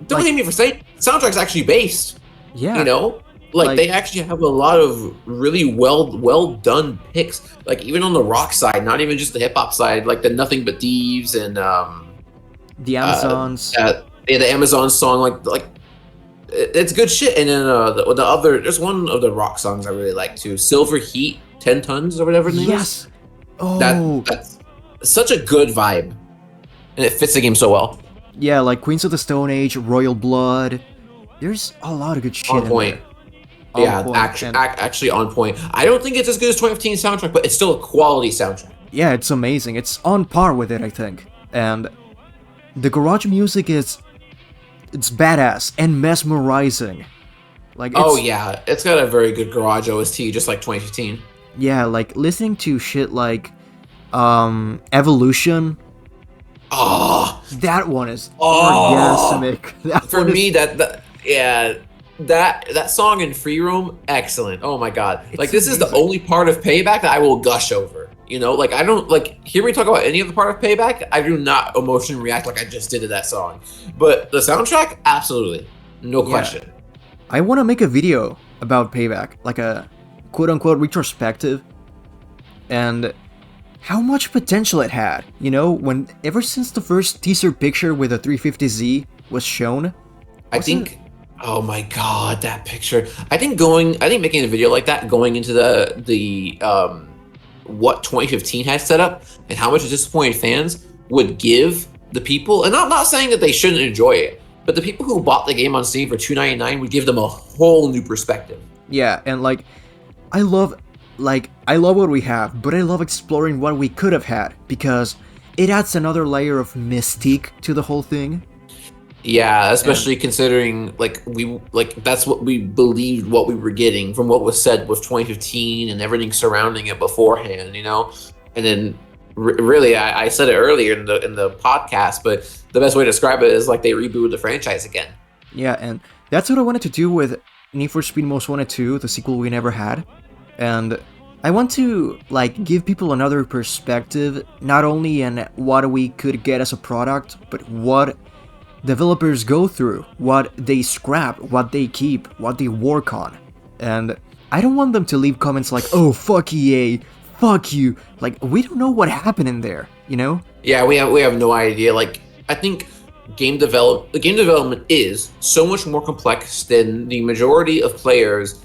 Don't hate me for saying soundtrack's actually based. Yeah. You know, like they actually have a lot of really well done picks. Like even on the rock side, not even just the hip hop side. Like the Nothing But Thieves and the Amazons. Yeah, the Amazon song. Like it's good shit. And then the other, there's one of the rock songs I really like too. Silver Heat, 10 Tons or whatever the name is. Yes. Oh. That's such a good vibe, and it fits the game so well. Yeah, like Queens of the Stone Age, Royal Blood. There's a lot of good shit On point. in there. Yeah, actually on point. I don't think it's as good as 2015 soundtrack, but it's still a quality soundtrack. Yeah, it's amazing. It's on par with it, I think. And the garage music it's badass and mesmerizing. Like yeah, it's got a very good garage OST, just like 2015. Yeah, like listening to shit like Evolution. Oh, that one is orgasmic. For me, that song in Free Roam, excellent. Oh my god, like this is the only part of Payback that I will gush over. You know, like I don't like hear me talk about any other part of Payback. I do not emotionally react like I just did to that song, but the soundtrack, absolutely, no question. I want to make a video about Payback, like a quote-unquote retrospective, and how much potential it had, you know, when ever since the first teaser picture with the 350Z was shown. I think, oh my god, that picture. I think making a video like that, going into the what 2015 had set up and how much disappointed fans would give the people, and I'm not saying that they shouldn't enjoy it, but the people who bought the game on Steam for $2.99 would give them a whole new perspective. Yeah, and like, I love what we have, but I love exploring what we could have had, because it adds another layer of mystique to the whole thing. Yeah, especially considering that's what we believed what we were getting from what was said with 2015 and everything surrounding it beforehand, you know. And then really, I said it earlier in the podcast, but the best way to describe it is like they rebooted the franchise again. Yeah, and that's what I wanted to do with Need for Speed Most Wanted 2, the sequel we never had. And I want to like give people another perspective, not only in what we could get as a product, but what developers go through, what they scrap, what they keep, what they work on. And I don't want them to leave comments like, oh, fuck EA, fuck you. Like, we don't know what happened in there, you know? Yeah, we have no idea. Like, I think game development is so much more complex than the majority of players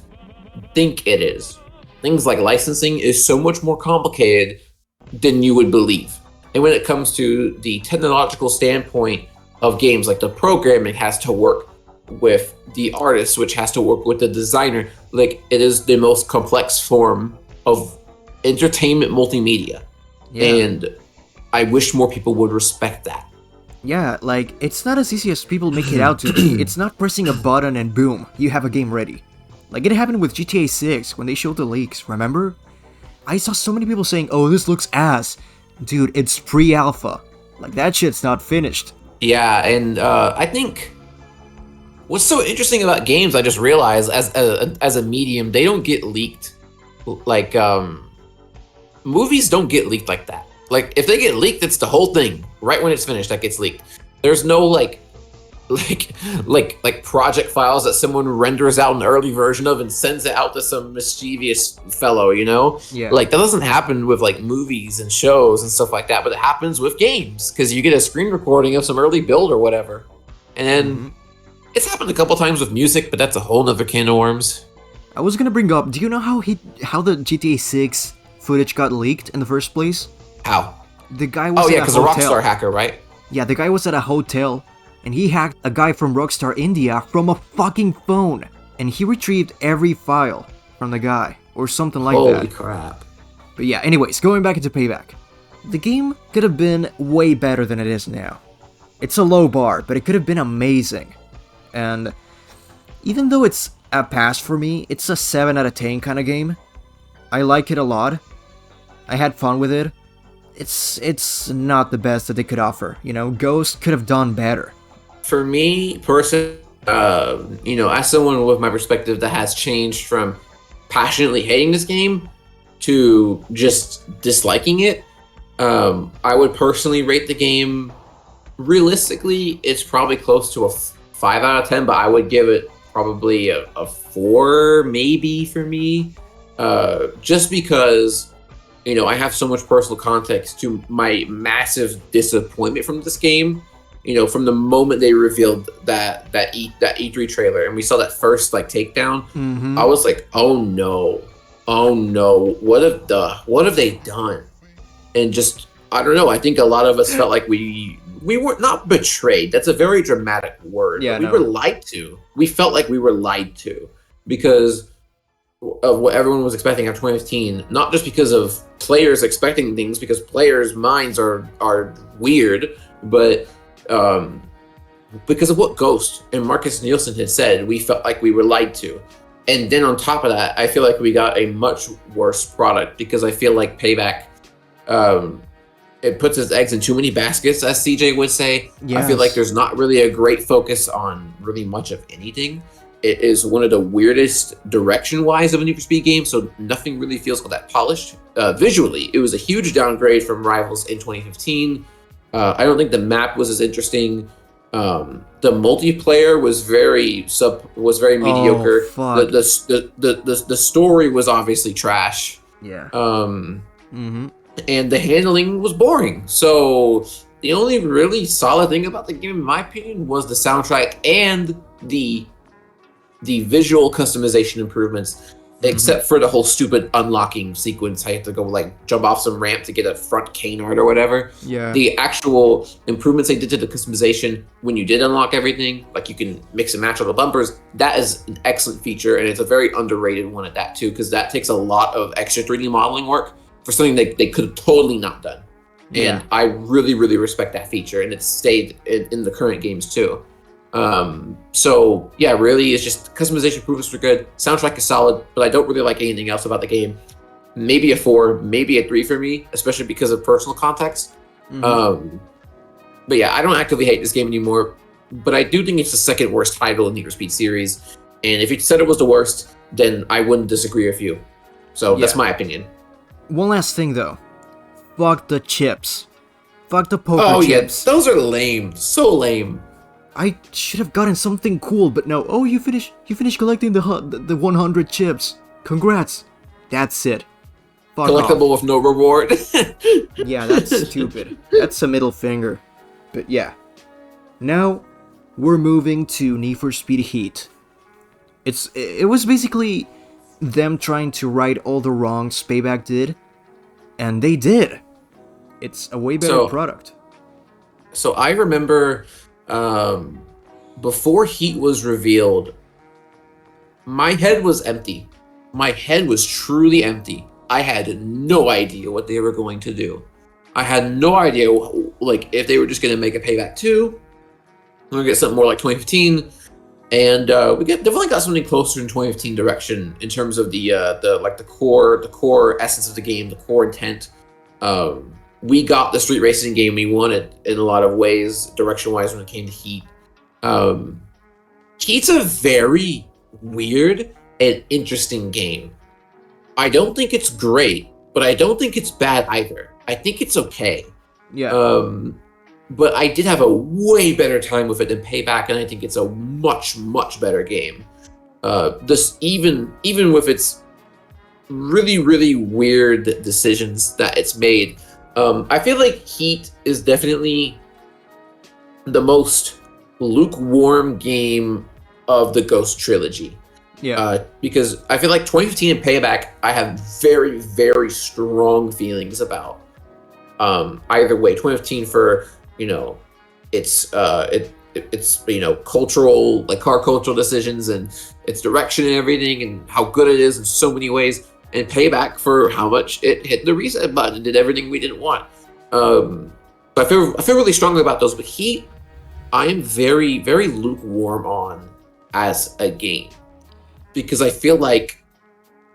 think it is. Things like licensing is so much more complicated than you would believe. And when it comes to the technological standpoint of games, like the programming has to work with the artist, which has to work with the designer. Like, it is the most complex form of entertainment multimedia. Yeah. And I wish more people would respect that. Yeah, like, it's not as easy as people make it out to be. It's not pressing a button and boom, you have a game ready. Like, it happened with GTA 6 when they showed the leaks, remember? I saw so many people saying, oh, this looks ass. Dude, it's pre-alpha. Like, that shit's not finished. Yeah, and I think what's so interesting about games, I just realized as a medium, they don't get leaked. Like, movies don't get leaked like that. Like, if they get leaked, it's the whole thing. Right when it's finished, that gets leaked. There's no like project files that someone renders out an early version of and sends it out to some mischievous fellow, you know? Yeah. Like, that doesn't happen with like movies and shows and stuff like that, but it happens with games because you get a screen recording of some early build or whatever. And then it's happened a couple times with music, but that's a whole nother can of worms. I was gonna bring up, do you know how the GTA 6 footage got leaked in the first place? How? The guy was because a Rockstar hacker, right? Yeah, the guy was at a hotel, and he hacked a guy from Rockstar India from a fucking phone, and he retrieved every file from the guy, or something like that. Holy crap. But yeah, anyways, going back into Payback. The game could have been way better than it is now. It's a low bar, but it could have been amazing. And even though it's a pass for me, it's a 7 out of 10 kind of game. I like it a lot. I had fun with it. It's not the best that they could offer. You know, Ghost could have done better. For me, personally, as someone with my perspective that has changed from passionately hating this game to just disliking it, I would personally rate the game. Realistically, it's probably close to a 5 out of 10, but I would give it probably a 4, maybe, for me. Just because, I have so much personal context to my massive disappointment from this game. From the moment they revealed that E3 trailer and we saw that first takedown, I was like, oh no, what have they done? And just, I don't know. I think a lot of us felt like we were not betrayed. That's a very dramatic word. Yeah, we were lied to. We felt like we were lied to because of what everyone was expecting after 2015. Not just because of players expecting things, because players' minds are weird, but because of what Ghost and Marcus Nielsen had said, we felt like we were lied to. And then on top of that, I feel like we got a much worse product because I feel like Payback, it puts its eggs in too many baskets, as CJ would say. Yes. I feel like there's not really a great focus on really much of anything. It is one of the weirdest direction-wise of a Need for Speed game, so nothing really feels all that polished. Visually, it was a huge downgrade from Rivals in 2015. I don't think the map was as interesting. The multiplayer was very mediocre. Fuck. The story was obviously trash. Yeah. And the handling was boring. So the only really solid thing about the game, in my opinion, was the soundtrack and the visual customization improvements. Except for the whole stupid unlocking sequence. I have to go jump off some ramp to get a front cane art or whatever. Yeah. The actual improvements they did to the customization when you did unlock everything, like you can mix and match all the bumpers, that is an excellent feature, and it's a very underrated one at that too, because that takes a lot of extra 3D modeling work for something they could have totally not done. Yeah. And I really, really respect that feature, and it's stayed in the current games too. So yeah, really, it's just customization improvements were good. Soundtrack is solid, but I don't really like anything else about the game. Maybe a 4, maybe a 3 for me, especially because of personal context. But yeah, I don't actively hate this game anymore, but I do think it's the second worst title in the Need for Speed series. And if you said it was the worst, then I wouldn't disagree with you. So that's my opinion. One last thing though. Fuck the chips. Fuck the poker chips. Yeah, those are lame. So lame. I should have gotten something cool, but no. Oh, you finished collecting the 100 chips. Congrats. That's it. Fuck Collectible off. with no reward. Yeah, that's stupid. That's a middle finger. But yeah. Now, we're moving to Need for Speed Heat. It was basically them trying to right all the wrongs Payback did, and they did. It's a way better product. So I remember before Heat was revealed, my head was empty. My head was truly empty. I had no idea what they were going to do. I had no idea if they were just going to make a Payback 2. We're going to get something more like 2015. And we definitely got something closer in 2015 direction in terms of the core essence of the game, the core intent. We got the street racing game we wanted in a lot of ways, direction-wise, when it came to Heat. Heat's a very weird and interesting game. I don't think it's great, but I don't think it's bad either. I think it's okay. Yeah. But I did have a way better time with it than Payback, and I think it's a much, much better game. This even with its really, really weird decisions that it's made, I feel like Heat is definitely the most lukewarm game of the Ghost trilogy. Yeah. Because I feel like 2015 and Payback, I have very, very strong feelings about. Either way, 2015 for it's cultural, car cultural decisions and its direction and everything, and how good it is in so many ways. and payback for how much it hit the reset button and did everything we didn't want. So I feel really strongly about those, but Heat, I am very, very lukewarm on as a game because I feel like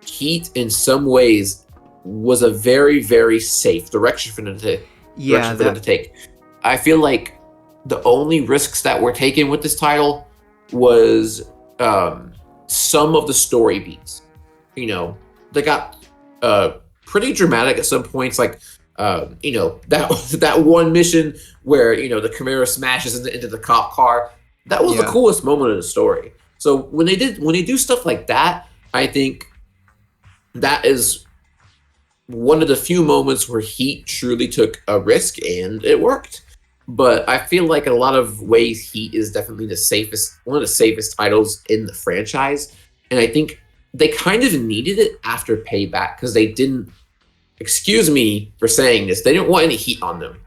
Heat in some ways was a very, very safe direction for them to take. I feel like the only risks that were taken with this title was some of the story beats. You know, they got pretty dramatic at some points, like that one mission where the Chimera smashes into the cop car. That was the coolest moment of the story. So when they do stuff like that, I think that is one of the few moments where Heat truly took a risk and it worked. But I feel like in a lot of ways, Heat is definitely one of the safest titles in the franchise. And I think they kind of needed it after Payback because they didn't, excuse me for saying this, they didn't want any heat on them.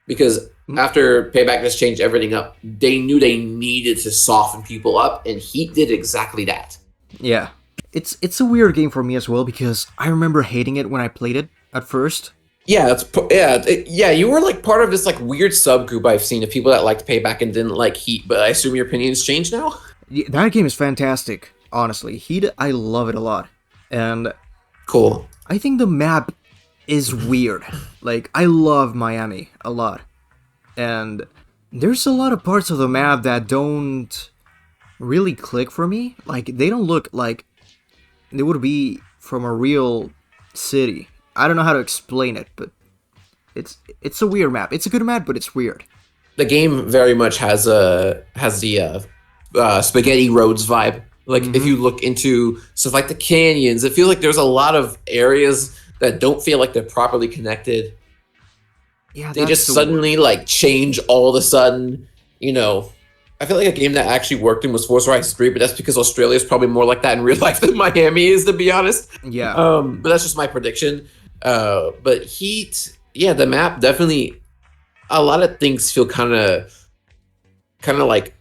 Because after Payback just changed everything up, they knew they needed to soften people up, and Heat did exactly that. Yeah. It's a weird game for me as well because I remember hating it when I played it at first. Yeah, you were like part of this like weird subgroup I've seen of people that liked Payback and didn't like Heat, but I assume your opinion's changed now? Yeah, that game is fantastic, honestly. Heat, I love it a lot. And cool. I think the map is weird. Like, I love Miami a lot. And there's a lot of parts of the map that don't really click for me. Like, they don't look like they would be from a real city. I don't know how to explain it, but it's a weird map. It's a good map, but it's weird. The game very much has the Spaghetti Roads vibe. Like if you look into stuff like the canyons, it feels like there's a lot of areas that don't feel like they're properly connected. Yeah, they just suddenly like change all of a sudden. I feel like a game that actually worked in was Forza Horizon 3, but that's because Australia is probably more like that in real life than Miami is, to be honest. Yeah. But that's just my prediction. But Heat, yeah, the map definitely. A lot of things feel kind of like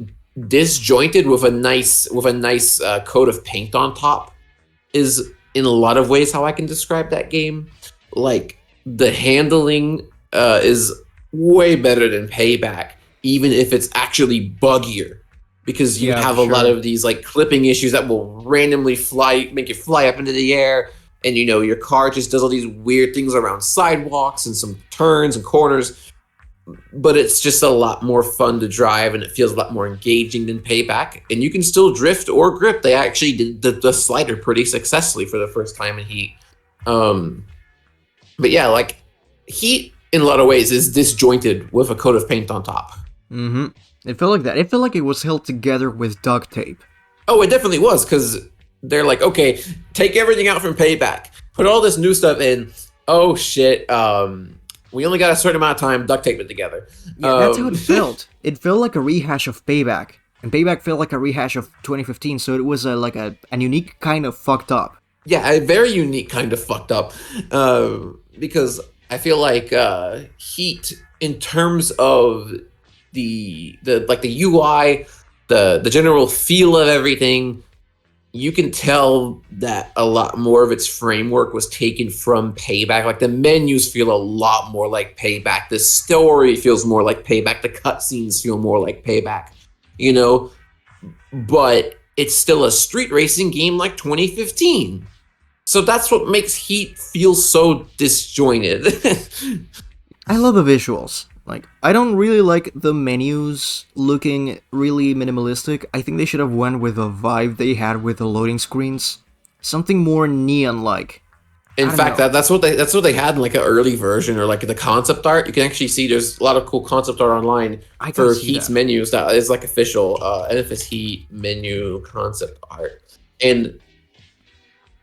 disjointed with a nice coat of paint on top. Is in a lot of ways how I can describe that game. Like the handling is way better than Payback, even if it's actually buggier, because you have a lot of these like clipping issues that will randomly make you fly up into the air, and your car just does all these weird things around sidewalks and some turns and corners. But it's just a lot more fun to drive, and it feels a lot more engaging than Payback. And you can still drift or grip. They actually did the slider pretty successfully for the first time in Heat. But yeah, like Heat in a lot of ways is disjointed with a coat of paint on top. Mm-hmm. It felt like that. It felt like it was held together with duct tape. Oh, it definitely was, because they're like, okay, take everything out from Payback, put all this new stuff in. Oh shit. We only got a certain amount of time, duct tape it together. Yeah, that's how it felt. It felt like a rehash of Payback. And Payback felt like a rehash of 2015, so it was like a unique kind of fucked up. Yeah, a very unique kind of fucked up. Because I feel like Heat, in terms of the UI, the general feel of everything, you can tell that a lot more of its framework was taken from Payback. Like the menus feel a lot more like Payback. The story feels more like Payback. The cutscenes feel more like Payback. But it's still a street racing game like 2015. So that's what makes Heat feel so disjointed. I love the visuals. Like, I don't really like the menus looking really minimalistic. I think they should have went with the vibe they had with the loading screens. Something more neon-like. In fact, that's what they had in like an early version, or like the concept art. You can actually see there's a lot of cool concept art online for Heat's menus that is like official NFS Heat menu concept art. And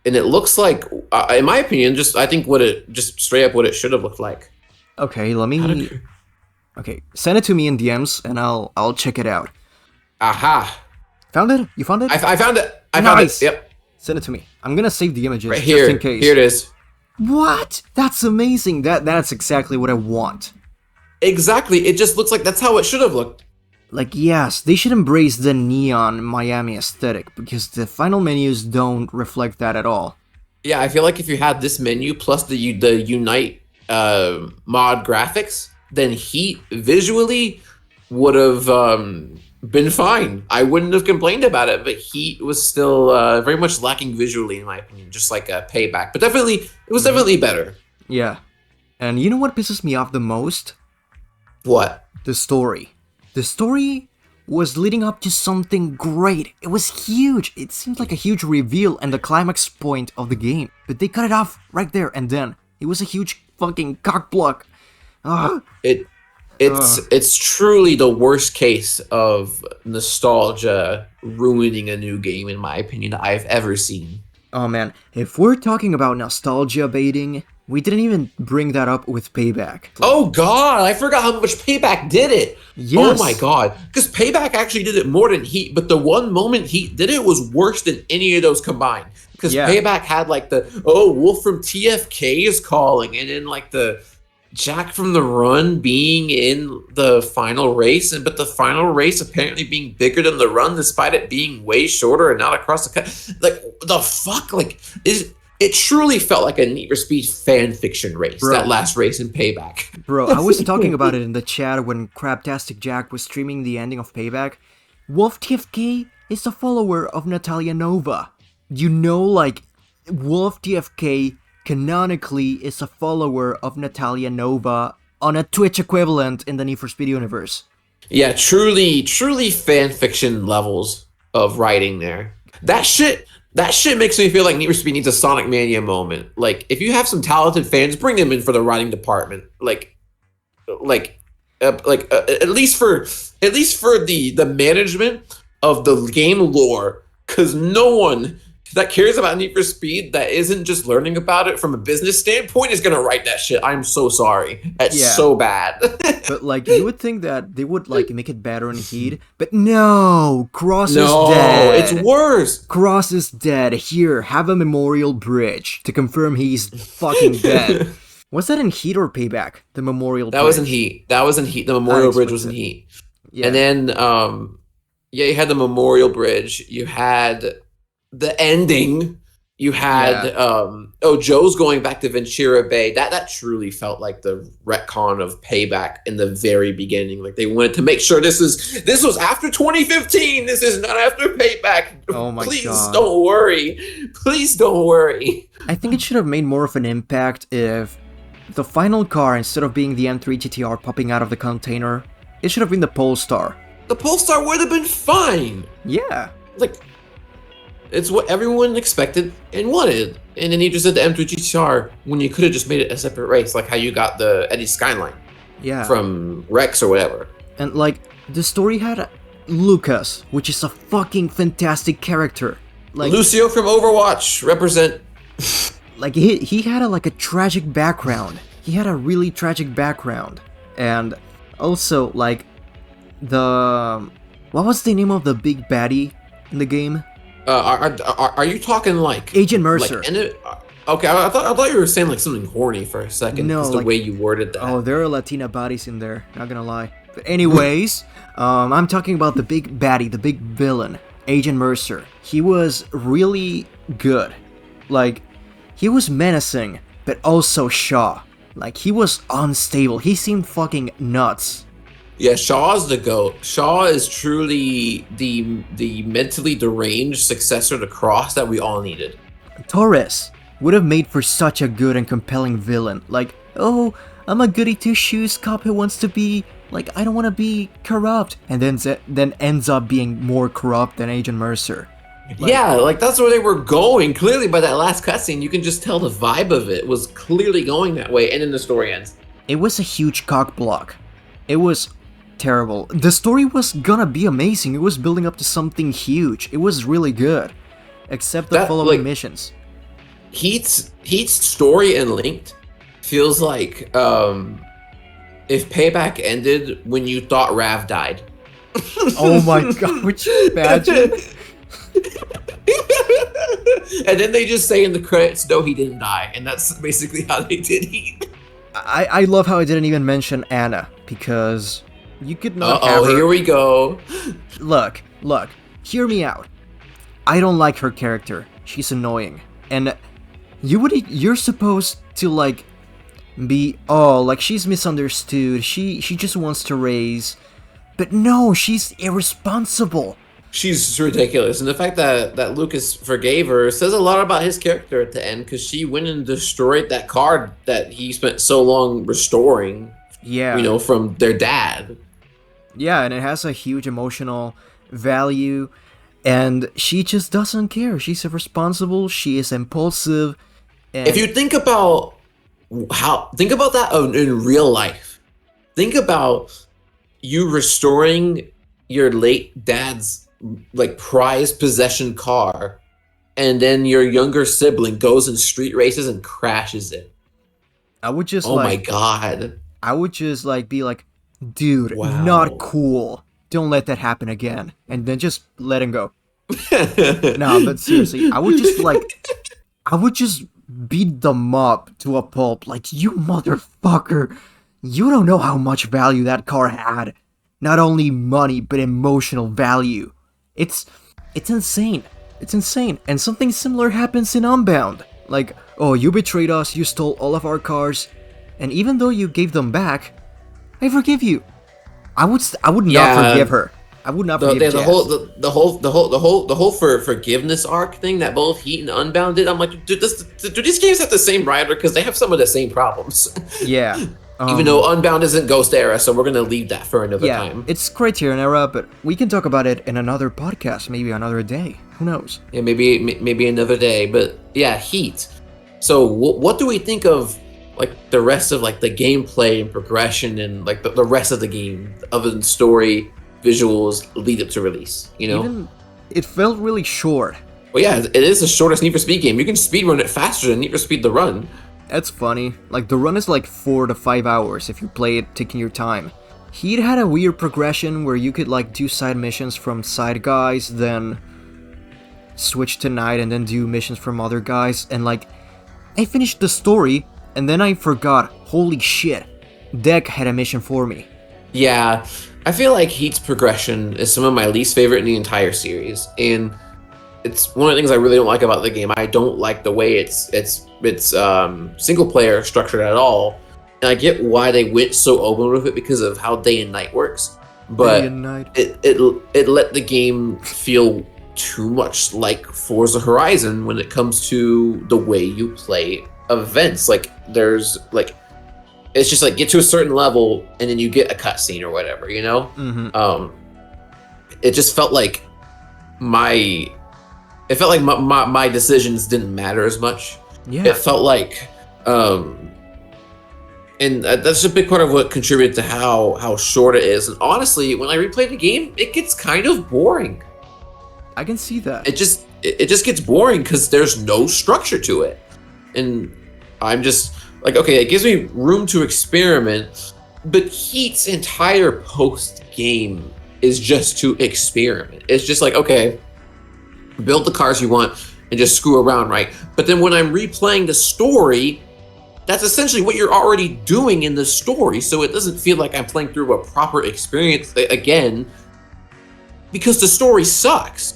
it looks like, in my opinion, I think just straight up what it should have looked like. Okay, Okay, send it to me in DMs and I'll check it out. Aha! Found it? You found it? I found it. I found it. Yep. Send it to me. I'm gonna save the images right here, just in case. Here it is. What? That's amazing. That's exactly what I want. Exactly. It just looks like that's how it should have looked. Like, yes, they should embrace the neon Miami aesthetic, because the final menus don't reflect that at all. Yeah, I feel like if you had this menu plus the Unite mod graphics, then Heat visually would have been fine. I wouldn't have complained about it, but Heat was still very much lacking visually, in my opinion, just like a Payback. But definitely, it was definitely better. Yeah. And you know what pisses me off the most? What? The story. The story was leading up to something great. It was huge. It seemed like a huge reveal and the climax point of the game. But they cut it off right there and then. It was a huge fucking cockblock. Ugh. It's truly the worst case of nostalgia ruining a new game, in my opinion, that I've ever seen. Oh man, if we're talking about nostalgia baiting, we didn't even bring that up with Payback. Oh god, I forgot how much Payback did it. Yes. Oh my god, because Payback actually did it more than Heat, but the one moment Heat did it was worse than any of those combined. Because Payback had like the Wolf from TFK is calling, and then like the Jack from the Run being in the final race, but the final race apparently being bigger than the run, despite it being way shorter and not across the cut. Like the fuck, like it truly felt like a Need for Speed fan fiction race. Bro. That last race in Payback. Bro, I was talking about it in the chat when Craptastic Jack was streaming the ending of Payback. Wolf TFK is a follower of Natalia Nova. You know, like Wolf TFK canonically is a follower of Natalia Nova on a Twitch equivalent in the Need for Speed universe. Yeah, truly fan fiction levels of writing there. That shit makes me feel like Need for Speed needs a Sonic Mania moment. Like, if you have some talented fans, bring them in for the writing department. At least for the management of the game lore, because no one that cares about Need for Speed that isn't just learning about it from a business standpoint is gonna write that shit. I'm so sorry. That's so bad. But like, you would think that they would like make it better in Heat, but no, Cross is dead. It's worse. Cross is dead. Here, have a memorial bridge to confirm he's fucking dead. Was that in Heat or Payback? The memorial bridge? That was in Heat. The memorial bridge was in Heat. Yeah. And then you had the memorial bridge. You had the ending. You had Joe's going back to Ventura Bay. That truly felt like the retcon of Payback in the very beginning. Like, they wanted to make sure this was after 2015. This is not after Payback. Oh my Please god. don't worry. Please don't worry. I think it should have made more of an impact if the final car, instead of being the M3 GTR popping out of the container, it should have been the Polestar. The Polestar would have been fine. Yeah. Like, it's what everyone expected and wanted. And then you just did the M3 GTR when you could have just made it a separate race, like how you got the Eddie Skyline from Rex or whatever. And like, the story had Lucas, which is a fucking fantastic character. Like Lucio from Overwatch, represent. Like, he had a tragic background. He had a really tragic background. And also, like, what was the name of the big baddie in the game? Are you talking like Agent Mercer? Okay, I thought you were saying like something horny for a second. No, the way you worded that. Oh, there are Latina bodies in there. Not gonna lie. But anyways, I'm talking about the big baddie, the big villain, Agent Mercer. He was really good. Like, he was menacing, but also Shaw. Like, he was unstable. He seemed fucking nuts. Yeah, Shaw's the GOAT. Shaw is truly the mentally deranged successor to Cross that we all needed. Torres would have made for such a good and compelling villain. Like, oh, I'm a goody two-shoes cop who wants to be, like, I don't want to be corrupt. And then ends up being more corrupt than Agent Mercer. Like, yeah, like, that's where they were going. Clearly, by that last cutscene, you can just tell the vibe of it was clearly going that way, and then the story ends. It was a huge cockblock. It was terrible. The story was gonna be amazing. It was building up to something huge. It was really good. Except the following missions. Heat's story and Linked feels like if Payback ended when you thought Rav died. Oh my god, would you imagine? And then they just say in the credits, no, he didn't die. And that's basically how they did Heat. I love how I didn't even mention Anna, because you could not have her. Here we go. Look, hear me out. I don't like her character. She's annoying. And you're supposed to like be, oh, like she's misunderstood. She just wants to raise, but no, she's irresponsible. She's ridiculous, and the fact that Lucas forgave her says a lot about his character at the end, because she went and destroyed that card that he spent so long restoring, Yeah. from their dad. Yeah, and it has a huge emotional value, and she just doesn't care. She's irresponsible, she is impulsive, If and you think about that in real life, think about you restoring your late dad's like prized possession car, and then your younger sibling goes in street races and crashes it. I would just Oh my like, god. I would just like be like, dude, not Wow. cool. Don't let that happen again. And then just let him go. No, but seriously, I would just beat them up to a pulp. Like, you motherfucker. You don't know how much value that car had. Not only money, but emotional value. It's, it's insane. It's insane. And something similar happens in Unbound. Like, oh, you betrayed us, you stole all of our cars, and even though you gave them back, I forgive you. I would not forgive Yeah. her. I would not The, forgive the Jazz. whole forgiveness arc thing that both Heat and Unbound did. I'm like, do these games have the same writer? Because they have some of the same problems. Yeah. Even though Unbound isn't Ghost Era, so we're gonna leave that for another Yeah, time. it's Criterion Era, but we can talk about it in another podcast, maybe another day. Who knows? Yeah, maybe another day. But yeah, Heat. So what do we think of like the rest of like the gameplay and progression and like the rest of the game, other than story, visuals, lead up to release? Even it felt really short. Well, yeah, it is the shortest Need for Speed game. You can speedrun it faster than Need for Speed the Run. That's funny. Like, the run is like 4 to 5 hours if you play it taking your time. He'd had a weird progression where you could like do side missions from side guys, then switch to night and then do missions from other guys, and like, I finished the story, and then I forgot, holy shit, Deck had a mission for me. Yeah, I feel like Heat's progression is some of my least favorite in the entire series, and it's one of the things I really don't like about the game. I don't like the way it's single player structured at all, and I get why they went so open with it because of how day and night works. But Day and night. it let the game feel too much like Forza Horizon when it comes to the way you play events. Like there's like it's just like get to a certain level and then you get a cutscene or whatever, Mm-hmm. It just felt like my my decisions didn't matter as much. Yeah. It felt like and that's a big part of what contributed to how short it is. And honestly, when I replay the game, it gets kind of boring. I can see that. It just gets boring because there's no structure to it, and I'm just like, okay, it gives me room to experiment, but Heat's entire post game is just to experiment. It's just like, okay, build the cars you want and just screw around, right? But then when I'm replaying the story, that's essentially what you're already doing in the story, so it doesn't feel like I'm playing through a proper experience again because the story sucks.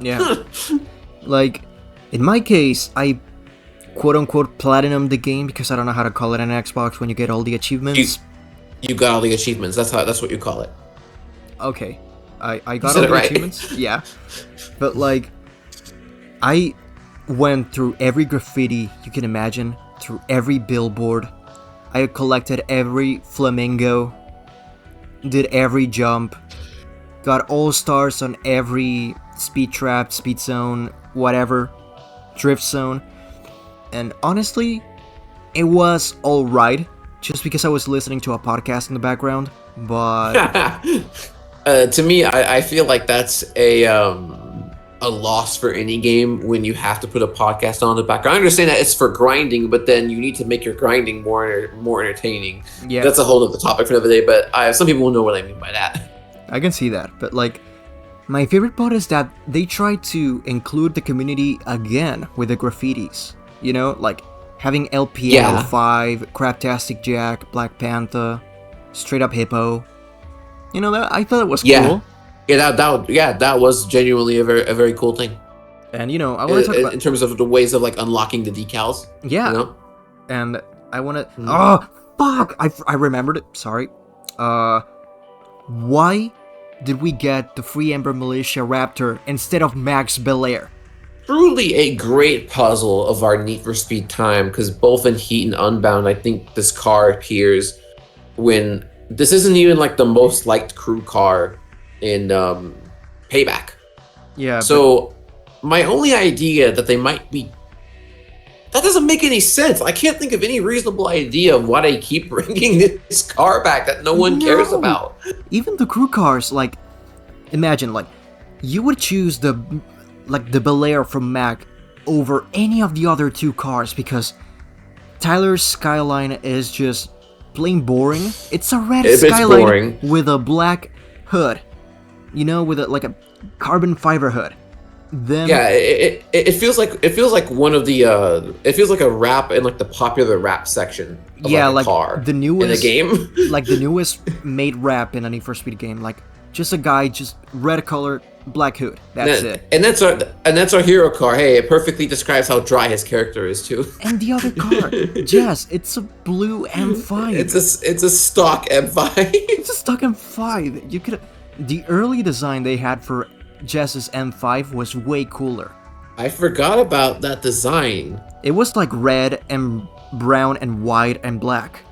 Yeah. Like, in my case, I quote-unquote platinum the game because I don't know how to call it on Xbox when you get all the achievements. You got all the achievements. That's what you call it. Okay. I got said all the it right. achievements. Yeah. But like, I went through every graffiti you can imagine, through every billboard. I collected every flamingo, did every jump, got all stars on every speed trap, speed zone, whatever, drift zone. And honestly, it was alright, just because I was listening to a podcast in the background, but To me, I feel like that's a loss for any game when you have to put a podcast on the background. I understand that it's for grinding, but then you need to make your grinding more entertaining. yeah, That's a whole other topic for another day, but some people will know what I mean by that. I can see that. But like, my favorite part is that they try to include the community again with the graffitis. You know, like having LPL 5, Craptastic Jack, Black Panther, Straight Up Hippo. You know, that I thought it was Yeah. cool. Yeah, that was genuinely a very cool thing. And I want to talk about in terms of the ways of like unlocking the decals. yeah, You know. and I want to. Mhm. Oh fuck! I remembered it. Sorry. Why did we get the Free Ember Militia Raptor instead of Max Belair? Truly a great puzzle of our Need for Speed time, because both in Heat and Unbound, I think this car appears when this isn't even like the most liked crew car in Payback. Yeah, but So my only idea that they might be that doesn't make any sense. I can't think of any reasonable idea of why they keep bringing this car back that no one cares no. about. Even the crew cars, like, imagine, like, you would choose the Belair from Mac over any of the other two cars because Tyler's Skyline is just plain boring. It's a red It's Skyline boring. with a black hood, with a carbon fiber hood. Then Yeah, it feels like one of the it feels like a rap in like the popular rap section of yeah, like a like car the newest in a game. like the newest made rap in a Need for Speed game, like just a guy, just red color, black hood. That's it. And that's our hero car. Hey, it perfectly describes how dry his character is too. And the other car, Jess, it's a blue M5. It's a stock M5. It's a stock M5. You could. The early design they had for Jess's M5 was way cooler. I forgot about that design. It was like red and brown and white and black,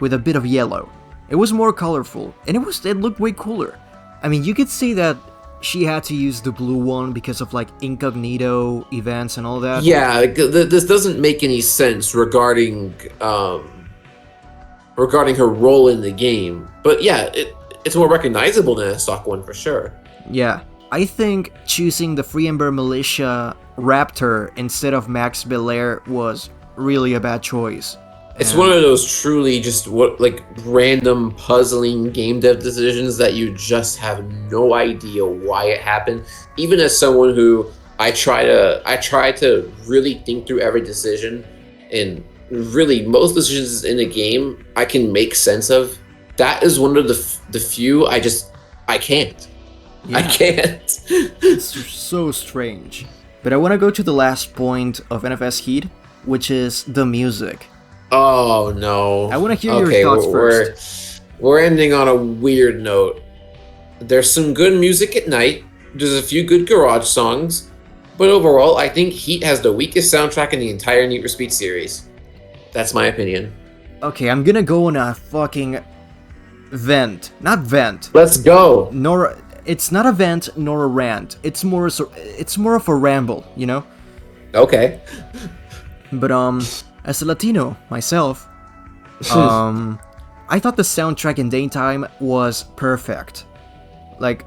with a bit of yellow. It was more colorful, and it looked way cooler. I mean, you could say that she had to use the blue one because of like incognito events and all that. Yeah, this doesn't make any sense regarding her role in the game. But yeah, it's more recognizable than a stock one for sure. Yeah, I think choosing the Free Ember Militia Raptor instead of Max Belair was really a bad choice. It's one of those truly just random puzzling game dev decisions that you just have no idea why it happened. Even as someone who I try to really think through every decision, and really most decisions in a game I can make sense of. That is one of the few I can't. Yeah. I can't. It's so strange. But I want to go to the last point of NFS Heat, which is the music. Oh no! I want to hear your thoughts first. We're ending on a weird note. There's some good music at night. There's a few good garage songs, but overall, I think Heat has the weakest soundtrack in the entire Need for Speed series. That's my opinion. Okay, I'm gonna go on a fucking not vent. Let's go. It's not a vent nor a rant. It's more of a ramble, Okay. But as a Latino myself, I thought the soundtrack in daytime was perfect. Like,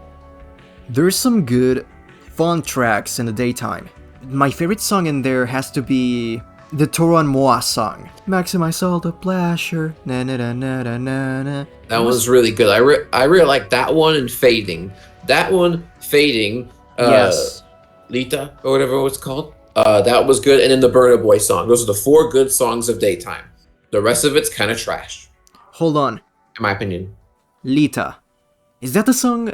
there's some good, fun tracks in the daytime. My favorite song in there has to be the Toron Moa song. Maximize all the pleasure. Na na na na na na na. That one's really good. I really like that one and Fading. That one, Fading. Yes. Lita, or whatever it's called. That was good. And then the Burna Boy song. Those are the 4 good songs of daytime. The rest of it's kind of trash, Hold on. in my opinion. Lita. Is that the song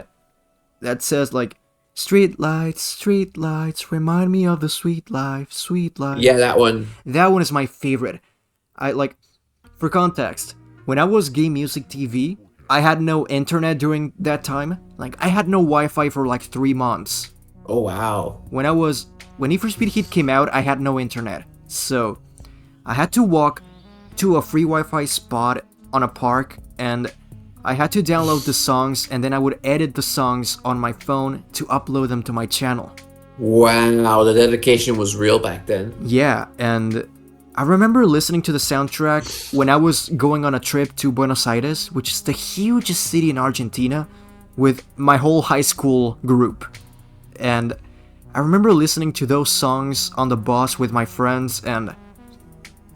that says like, street lights, remind me of the sweet life, sweet life? Yeah, that one. That one is my favorite. For context, when I was Game Music TV, I had no internet during that time. Like, I had no Wi-Fi for like 3 months. Oh, wow. When Need for Speed Heat came out, I had no internet. So, I had to walk to a free Wi-Fi spot on a park, and I had to download the songs, and then I would edit the songs on my phone to upload them to my channel. Wow, the dedication was real back then. Yeah, and I remember listening to the soundtrack when I was going on a trip to Buenos Aires, which is the hugest city in Argentina, with my whole high school group. And I remember listening to those songs on the bus with my friends, and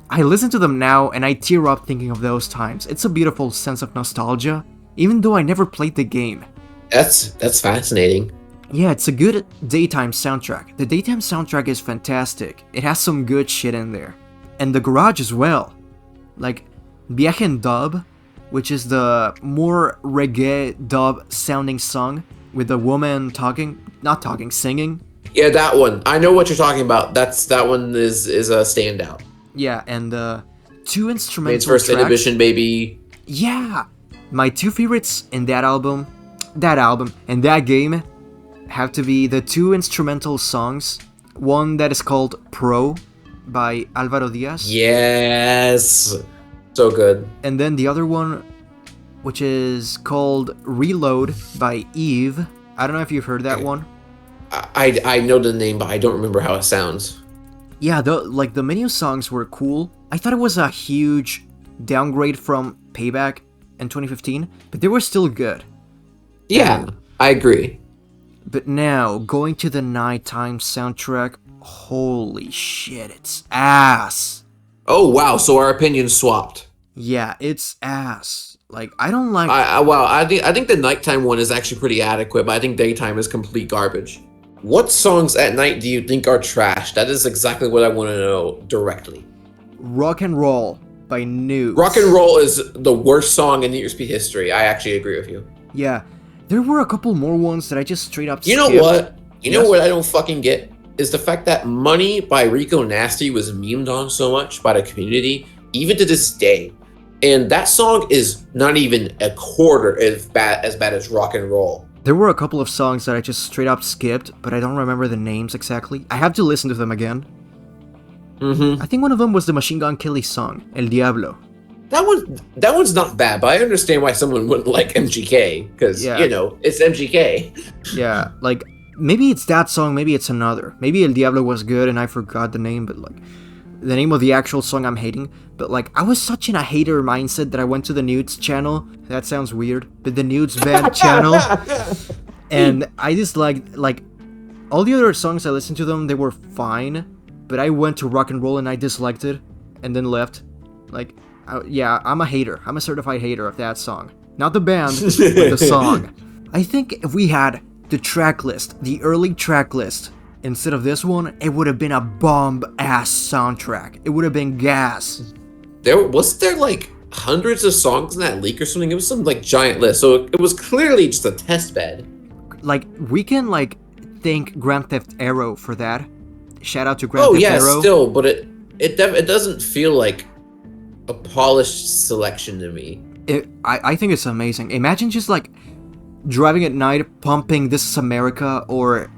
I listen to them now and I tear up thinking of those times. It's a beautiful sense of nostalgia, even though I never played the game. That's fascinating. Yeah, it's a good daytime soundtrack. The daytime soundtrack is fantastic. It has some good shit in there. And the garage as well. Like, Viaje en Dub, which is the more reggae dub sounding song with the woman singing. Yeah, that one. I know what you're talking about. That one is a standout. Yeah, and two Man's instrumental first tracks. inhibition, baby. Yeah, my two favorites in that album, and that game have to be the two instrumental songs. One that is called Pro by Alvaro Diaz, Yes. So good. and then the other one, which is called Reload by Eve. I don't know if you've heard that one. I know the name, but I don't remember how it sounds. Yeah, the menu songs were cool. I thought it was a huge downgrade from Payback in 2015, but they were still good. Yeah, I agree. But now, going to the nighttime soundtrack, holy shit, it's ass. Oh wow, so our opinions swapped. Yeah, it's ass. Like, I don't like... I think the nighttime one is actually pretty adequate, but I think daytime is complete garbage. What songs at night do you think are trash? That is exactly what I want to know directly. Rock and Roll by Nudes. Rock and Roll is the worst song in Need for Speed history. I actually agree with you. Yeah, there were a couple more ones that I just straight up You know skipped. what? You know what I don't fucking get? Is the fact that Money by Rico Nasty was memed on so much by the community, even to this day. And that song is not even a quarter as bad as Rock and Roll. There were a couple of songs that I just straight up skipped, but I don't remember the names exactly. I have to listen to them again. I think one of them was the Machine Gun Kelly song, El Diablo. That one's not bad, but I understand why someone wouldn't like MGK, because, you know, it's MGK. Yeah, like, maybe it's that song, maybe it's another. Maybe El Diablo was good and I forgot the name, but like, the name of the actual song I'm hating. But like, I was such in a hater mindset that I went to the Nudes channel. That sounds weird, but the Nudes band channel. And I just like, all the other songs I listened to them, they were fine. But I went to Rock and Roll and I disliked it, and then left. Like, yeah, I'm a hater. I'm a certified hater of that song. Not the band, but the song. I think if we had the track list, the early track list, instead of this one, it would have been a bomb-ass soundtrack. It would have been gas. Wasn't there like hundreds of songs in that leak or something? It was some like giant list, so it was clearly just a test bed. Like, we can like thank Grand Theft Auto for that. Shout out to Grand Theft Auto. Still, but it doesn't feel like a polished selection to me. I think it's amazing. Imagine just like driving at night, pumping This Is America or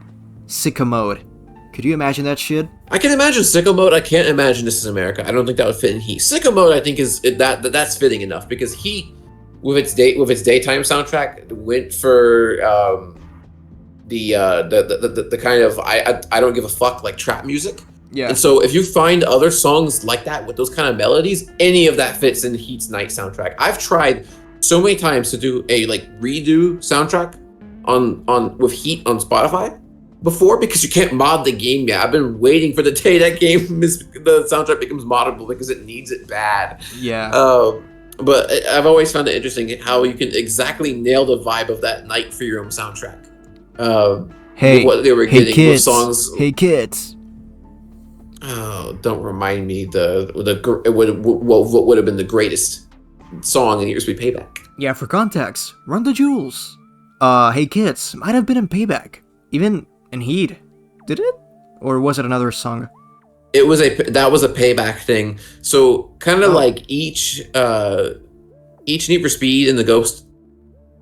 Sicko Mode. Could you imagine that shit? I can imagine Sicko Mode. I can't imagine This Is America. I don't think that would fit in Heat. Sicko Mode, I think, is that's fitting enough because Heat, with its daytime soundtrack, went for the kind of I don't give a fuck like trap music. Yeah. And so if you find other songs like that with those kind of melodies, any of that fits in Heat's night soundtrack. I've tried so many times to do a like redo soundtrack on with Heat on Spotify before because you can't mod the game yet. I've been waiting for the day that the soundtrack becomes moddable because it needs it bad. Yeah. But I've always found it interesting how you can exactly nail the vibe of that night for your own soundtrack. What they were getting kids. with songs. Hey kids. Oh, don't remind me what would have been the greatest song in Need for Speed Payback. Yeah, for context, Run the Jewels. Hey Kids might have been in Payback, even in Heat. Did it? Or was it another song? That was a Payback thing. So kind of like each Need for Speed and the Ghost.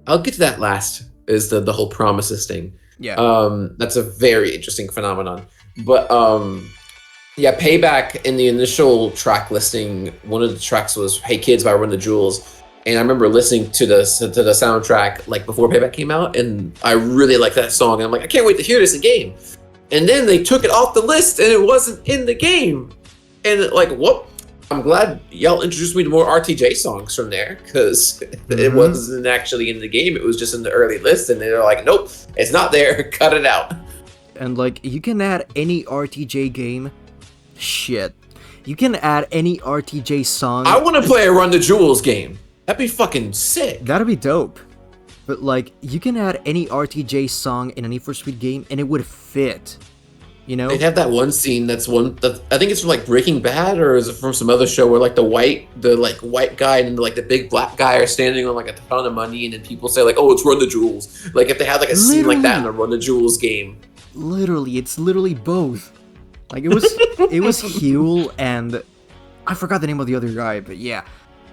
I'll get to that last. Is the whole promises thing. Yeah. That's a very interesting phenomenon. But yeah, Payback in the initial track listing, one of the tracks was "Hey Kids" by Run the Jewels, and I remember listening to the soundtrack like before Payback came out, and I really liked that song. And I'm like, I can't wait to hear this in game. And then they took it off the list, and it wasn't in the game. And like, what? I'm glad y'all introduced me to more RTJ songs from there because it wasn't actually in the game. It was just in the early list, and they're like, nope, it's not there. Cut it out. And like, you can add any RTJ game. Shit. You can add any RTJ song. I want to play a Run the Jewels game. That'd be fucking sick. That'd be dope. But like, you can add any RTJ song in a Need for Speed game, and it would fit. You know? They'd have that one scene I think it's from like Breaking Bad, or is it from some other show where like the white guy and like the big black guy are standing on like a ton of money, and then people say like, oh, it's Run the Jewels. Like if they had like a scene like that in a Run the Jewels game. literally, it's literally both. Like it was Huel and I forgot the name of the other guy, but yeah.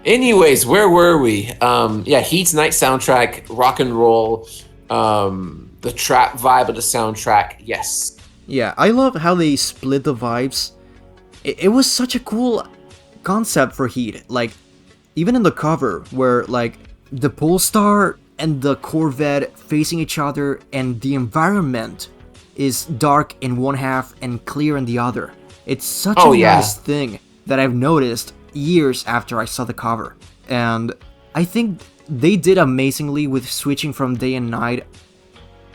Anyways, where were we? Yeah, Heat's Night soundtrack, rock and roll, the trap vibe of the soundtrack. Yes. Yeah, I love how they split the vibes. It was such a cool concept for Heat. Like, even in the cover, where, like, the Polestar and the Corvette facing each other, and the environment is dark in one half and clear in the other. It's such a nice thing that I've noticed years after I saw the cover. And I think they did amazingly with switching from day and night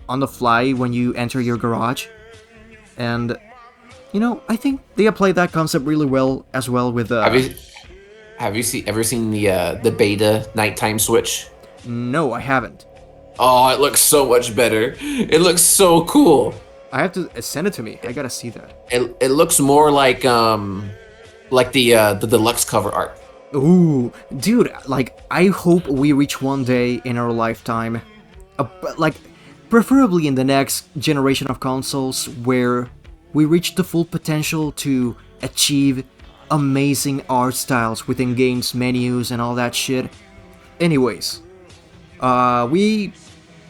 on the fly when you enter your garage. And, you know, I think they applied that concept really well as well with Have you ever seen the beta nighttime switch? No, I haven't. Oh, it looks so much better. It looks so cool. I have to send it to me. I gotta see that. It looks more like the deluxe cover art. Ooh, dude, like, I hope we reach one day in our lifetime, like, preferably in the next generation of consoles, where we reach the full potential to achieve amazing art styles within games, menus, and all that shit. Anyways, we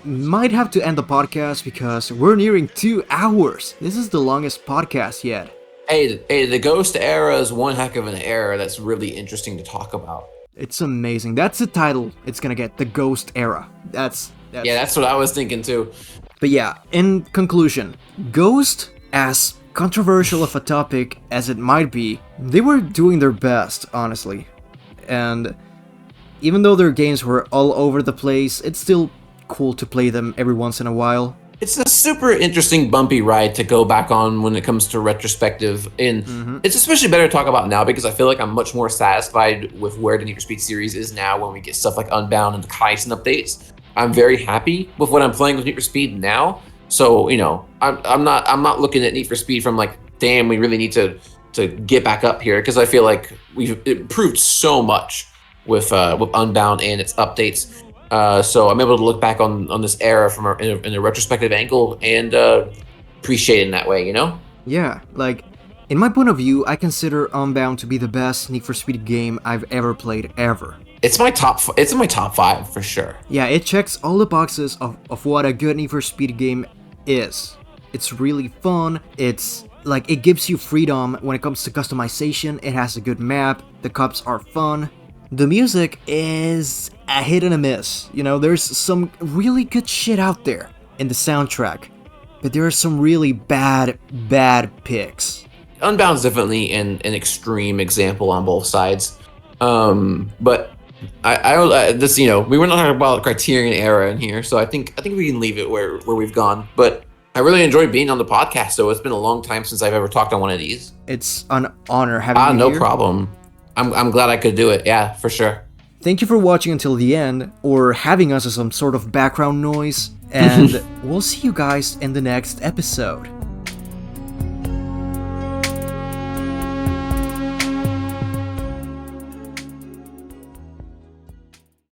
might have to end the podcast because we're nearing 2 hours. This is the longest podcast yet. Hey, the Ghost era is one heck of an era that's really interesting to talk about. It's amazing. That's the title it's gonna get, the Ghost era. That's what I was thinking too. But yeah, in conclusion, Ghost, as controversial of a topic as it might be, they were doing their best, honestly. And even though their games were all over the place, it's still cool to play them every once in a while. It's a super interesting bumpy ride to go back on when it comes to retrospective, and it's especially better to talk about now because I feel like I'm much more satisfied with where the Need for Speed series is now when we get stuff like Unbound and the Kaisen updates. I'm very happy with what I'm playing with Need for Speed now. So, you know, I'm not looking at Need for Speed from like, damn, we really need to get back up here, because I feel like we've improved so much with Unbound and its updates. So I'm able to look back on this era from in a retrospective angle and appreciate it in that way, you know? Yeah, like, in my point of view, I consider Unbound to be the best Need for Speed game I've ever played, ever. It's in my top 5 for sure. Yeah, it checks all the boxes of what a good Need for Speed game is. It's really fun, it's like, it gives you freedom when it comes to customization, it has a good map, the cops are fun. The music is a hit and a miss. You know, there's some really good shit out there in the soundtrack, but there are some really bad picks. Unbound's definitely an extreme example on both sides. But I this, you know, we were not talking about Criterion era in here, so I think we can leave it where we've gone. But I really enjoyed being on the podcast, so it's been a long time since I've ever talked on one of these. It's an honor having you no here. problem. I'm glad I could do it. Yeah, for sure. Thank you for watching until the end, or having us as some sort of background noise, and we'll see you guys in the next episode.